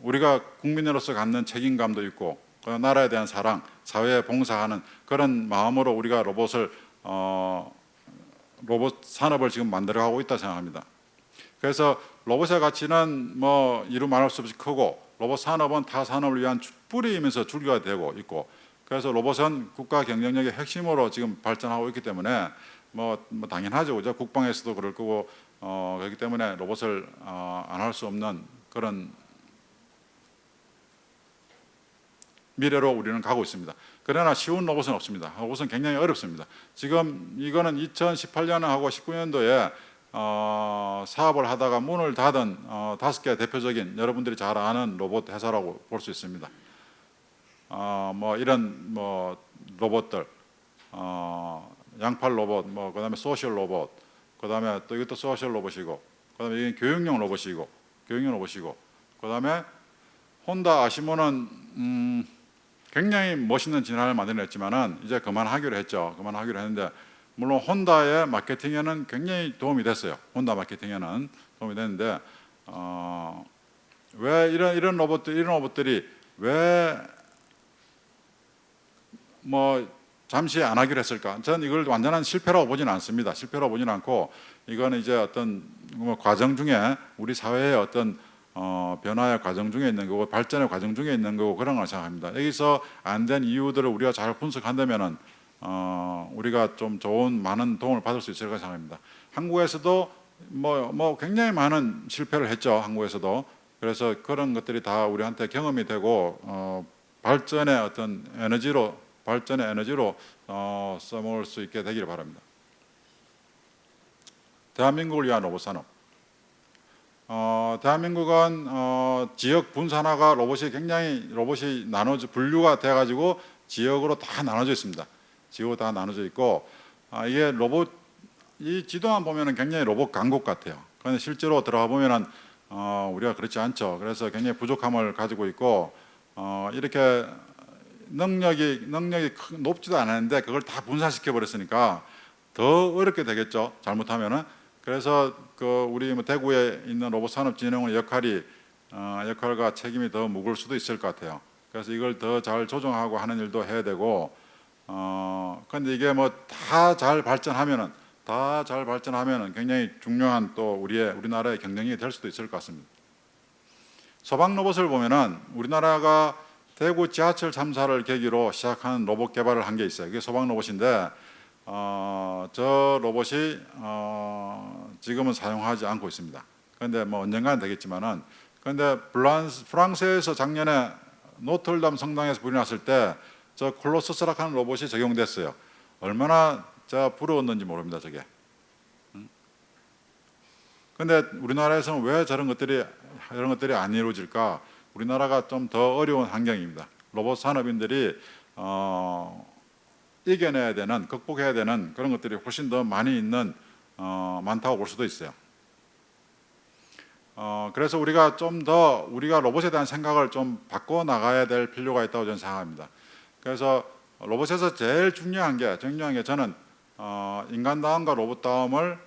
우리가 국민으로서 갖는 책임감도 있고 나라에 대한 사랑, 사회에 봉사하는 그런 마음으로 우리가 로봇 산업을 지금 만들어가고 있다 생각합니다. 그래서 로봇의 가치는 뭐 이루 말할 수 없이 크고, 로봇 산업은 타 산업을 위한 뿌리이면서 줄기가 되고 있고, 그래서 로봇은 국가 경쟁력의 핵심으로 지금 발전하고 있기 때문에 뭐 당연하죠, 그죠? 국방에서도 그럴 거고 그렇기 때문에 로봇을 안 할 수 없는 그런 미래로 우리는 가고 있습니다. 그러나 쉬운 로봇은 없습니다. 로봇은 굉장히 어렵습니다. 지금 이거는 2018년하고 19년도에 사업을 하다가 문을 닫은 5개 대표적인, 여러분들이 잘 아는 로봇 회사라고 볼 수 있습니다. 뭐 이런 뭐 로봇들, 양팔 로봇, 뭐 그다음에 소셜 로봇, 그다음에 또 이것도 소셜 로봇이고, 그다음에 이게 교육용 로봇이고, 그다음에 혼다 아시모는 굉장히 멋있는 진화를 만들어냈지만은 이제 그만하기로 했는데, 물론 혼다의 마케팅에는 굉장히 도움이 됐어요. 혼다 마케팅에는 도움이 됐는데 왜 이런 로봇들이 왜 뭐 잠시 안 하기로 했을까? 저는 이걸 완전한 실패라고 보지는 않습니다. 실패라고 보지는 않고, 이거는 이제 어떤 뭐 과정 중에 우리 사회의 어떤 변화의 과정 중에 있는 거고, 발전의 과정 중에 있는 거고, 그런 걸 생각합니다. 여기서 안 된 이유들을 우리가 잘 분석한다면은 우리가 좀 좋은 많은 도움을 받을 수 있을 거라 생각합니다. 한국에서도 뭐 굉장히 많은 실패를 했죠. 한국에서도. 그래서 그런 것들이 다 우리한테 경험이 되고 발전의 에너지로 써먹을 수 있게 되기를 바랍니다. 대한민국을 위한 로봇 산업. 대한민국은 지역 분산화가 로봇이 분류가 돼가지고 지역으로 다 나눠져 있습니다. 지역으로 다 나눠져 있고, 이게 이 지도만 보면은 굉장히 로봇 강국 같아요. 그런데 실제로 들어가 보면은 우리가 그렇지 않죠. 그래서 굉장히 부족함을 가지고 있고, 이렇게 능력이 높지도 않았는데 그걸 다 분산시켜 버렸으니까 더 어렵게 되겠죠, 잘못하면은. 그래서 우리 대구에 있는 로봇산업진흥원 역할과 책임이 더 무거울 수도 있을 것 같아요. 그래서 이걸 더 잘 조정하고 하는 일도 해야 되고, 근데 이게 뭐 다 잘 발전하면은 굉장히 중요한 또 우리나라의 경쟁력이 될 수도 있을 것 같습니다. 소방 로봇을 보면은 우리나라가 대구 지하철 참사를 계기로 시작한 로봇 개발을 한 게 있어요. 그게 소방 로봇인데 저 로봇이 지금은 사용하지 않고 있습니다. 그런데 뭐 언젠가는 되겠지만은, 그런데 프랑스에서 작년에 노틀담 성당에서 불이 났을 때 저 콜로서스라는 로봇이 적용됐어요. 얼마나 제가 부러웠는지 모릅니다, 저게. 그런데 우리나라에서는 왜 이런 것들이 안 이루어질까? 우리나라가 좀 더 어려운 환경입니다. 로봇 산업인들이 이겨내야 되는, 극복해야 되는 그런 것들이 훨씬 더 많다고 볼 수도 있어요. 그래서 우리가 로봇에 대한 생각을 좀 바꿔 나가야 될 필요가 있다고 저는 생각합니다. 그래서 로봇에서 제일 중요한 게 저는 인간다움과 로봇다움을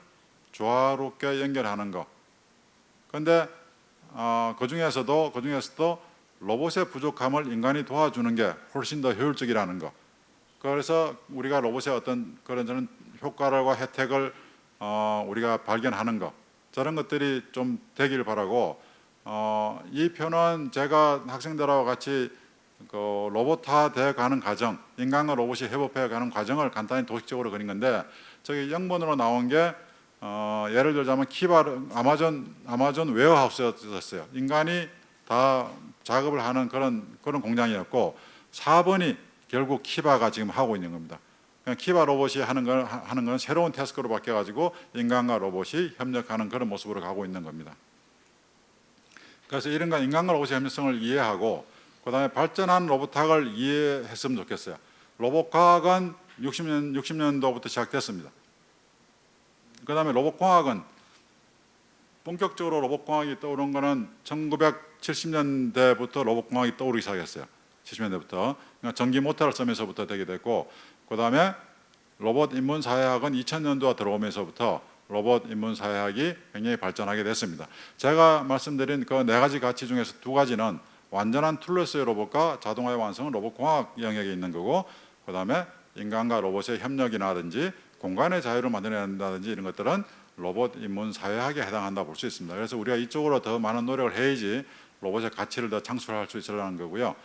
조화롭게 연결하는 거. 그런데 그 중에서도 로봇의 부족함을 인간이 도와주는 게 훨씬 더 효율적이라는 거. 그래서 우리가 로봇의 어떤 그런 효과와 혜택을 우리가 발견하는 거, 저런 것들이 좀 되길 바라고, 이 표는 제가 학생들하고 같이 로봇화 되어 가는 과정, 인간과 로봇이 협업해 가는 과정을 간단히 도식적으로 그린 건데, 저기 영문으로 나온 게 예를 들자면 아마존 웨어하우스였어요. 인간이 다 작업을 하는 그런 공장이었고 4번이 결국 키바가 지금 하고 있는 겁니다. 그냥 키바 로봇이 하는 건 새로운 태스크로 바뀌어가지고 인간과 로봇이 협력하는 그런 모습으로 가고 있는 겁니다. 그래서 이런 건 인간과 로봇의 협력성을 이해하고 그 다음에 발전한 로봇학을 이해했으면 좋겠어요. 로봇과학은 60년도부터 시작됐습니다. 그 다음에 로봇공학은 본격적으로 로봇공학이 떠오른 거는 1970년대부터 로봇공학이 떠오르기 시작했어요. 70년대부터. 그러니까 전기 모터를 쓰면서부터 되게 됐고 그 다음에 로봇 인문사회학은 2000년도가 들어오면서부터 로봇 인문사회학이 굉장히 발전하게 됐습니다. 제가 말씀드린 그 4가지 가치 중에서 2가지는 완전한 툴레스의 로봇과 자동화의 완성은 로봇공학 영역에 있는 거고 그 다음에 인간과 로봇의 협력이라든지 공간의 자유를 만들어낸다든지 이런 것들은 로봇 인문 사회학에 해당한다 볼 수 있습니다. 그래서 우리가 이쪽으로 더 많은 노력을 해야지 로봇의 가치를 더 창출할 수 있으려는 거고요.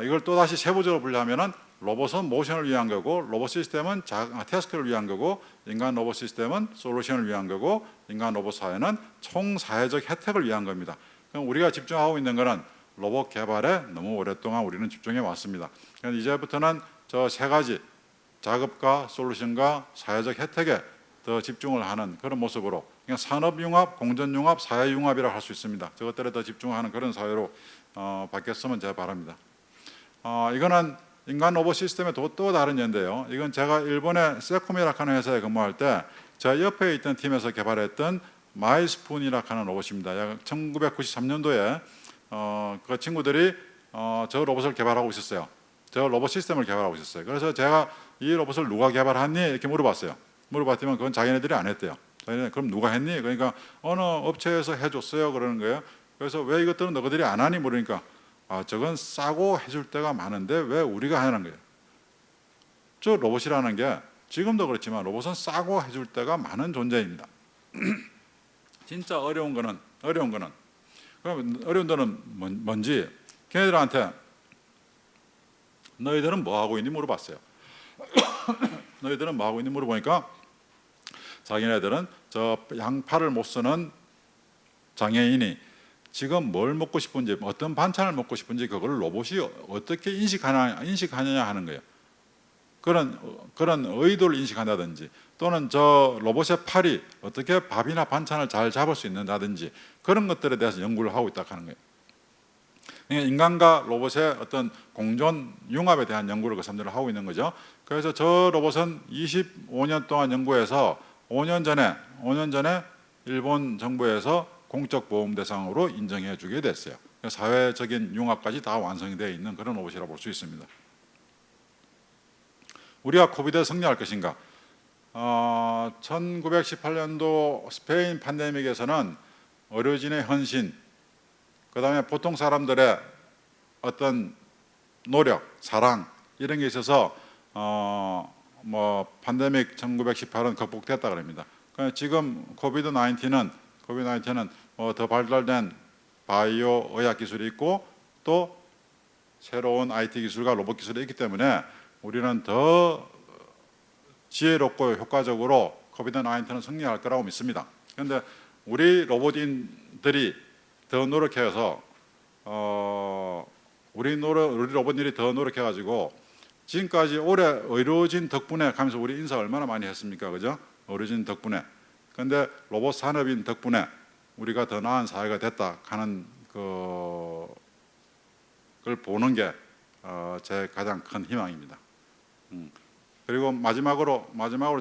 이걸 또 다시 세부적으로 분류하면은 로봇은 모션을 위한 거고 로봇 시스템은 태스크를 위한 거고 인간 로봇 시스템은 솔루션을 위한 거고 인간 로봇 사회는 총 사회적 혜택을 위한 겁니다. 그럼 우리가 집중하고 있는 거는 로봇 개발에 너무 오랫동안 우리는 집중해 왔습니다. 그래서 이제부터는 저 3가지 작업과 솔루션과 사회적 혜택에 더 집중을 하는 그런 모습으로 그냥 산업융합, 공전융합, 사회융합이라고 할 수 있습니다. 저것들에 더 집중하는 그런 사회로 바뀌었으면 제가 바랍니다. 이거는 인간 로봇 시스템의 또 다른 예인데요. 이건 제가 일본의 세코미라고 하는 회사에 근무할 때 제 옆에 있던 팀에서 개발했던 마이스푼이라고 하는 로봇입니다. 약 1993년도에 그 친구들이 저 로봇을 개발하고 있었어요. 저 로봇 시스템을 개발하고 있었어요. 그래서 제가 이 로봇을 누가 개발했니? 이렇게 물어봤어요. 물어봤더니 그건 자기네들이 안 했대요. 그럼 누가 했니? 그러니까 어느 업체에서 해줬어요. 그러는 거예요. 그래서 왜 이것들은 너희들이 안 하니? 물으니까 저건 싸고 해줄 때가 많은데 왜 우리가 하는 거예요? 저 로봇이라는 게 지금도 그렇지만 로봇은 싸고 해줄 때가 많은 존재입니다. 진짜 어려운 거는 그럼 어려운 거는 뭔지 걔네들한테 너희들은 뭐 하고 있니 물어봤어요. 너희들은 뭐 하고 있니 물어보니까 자기네들은 저 양팔을 못 쓰는 장애인이 지금 뭘 먹고 싶은지 어떤 반찬을 먹고 싶은지 그걸 로봇이 어떻게 인식하느냐 하는 거예요. 그런 의도를 인식한다든지 또는 저 로봇의 팔이 어떻게 밥이나 반찬을 잘 잡을 수 있는다든지 그런 것들에 대해서 연구를 하고 있다고 하는 거예요. 그러니까 인간과 로봇의 어떤 공존 융합에 대한 연구를 그 사람들은 하고 있는 거죠. 그래서 저 로봇은 25년 동안 연구해서 5년 전에 일본 정부에서 공적 보험 대상으로 인정해 주게 됐어요. 사회적인 융합까지 다 완성이 되어 있는 그런 로봇이라고 볼 수 있습니다. 우리가 코비드에 승리할 것인가? 1918년도 스페인 팬데믹에서는 의료진의 헌신, 그 다음에 보통 사람들의 어떤 노력, 사랑 이런 게 있어서 팬데믹 1918은 극복됐다 그럽니다. 지금 코비드 19은 더 발달된 바이오 의학 기술이 있고 또 새로운 IT 기술과 로봇 기술이 있기 때문에 우리는 더 지혜롭고 효과적으로 코비드 19는 승리할 거라고 믿습니다. 그런데 우리 로봇인들이 더 노력해서 우리 로봇들이 더 노력해가지고 지금까지 올해 의료진 덕분에 가면서 우리 인사 얼마나 많이 했습니까, 그죠? 의료진 덕분에. 그런데 로봇 산업인 덕분에 우리가 더 나은 사회가 됐다 하는 그걸 보는 게 제 가장 큰 희망입니다. 그리고 마지막으로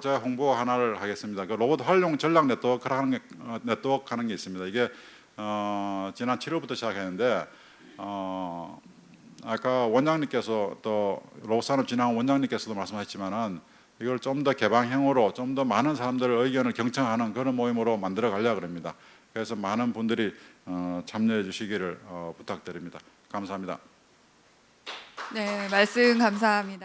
제가 홍보 하나를 하겠습니다. 그 로봇 활용 전략 네트워크 하는 게 있습니다. 이게 지난 7월부터 시작했는데 아까 원장님께서 또 로봇산업진흥원 원장님께서도 말씀하셨지만은 이걸 좀 더 개방형으로 좀 더 많은 사람들의 의견을 경청하는 그런 모임으로 만들어 가려고 합니다. 그래서 많은 분들이 참여해 주시기를 부탁드립니다. 감사합니다.
네, 말씀 감사합니다.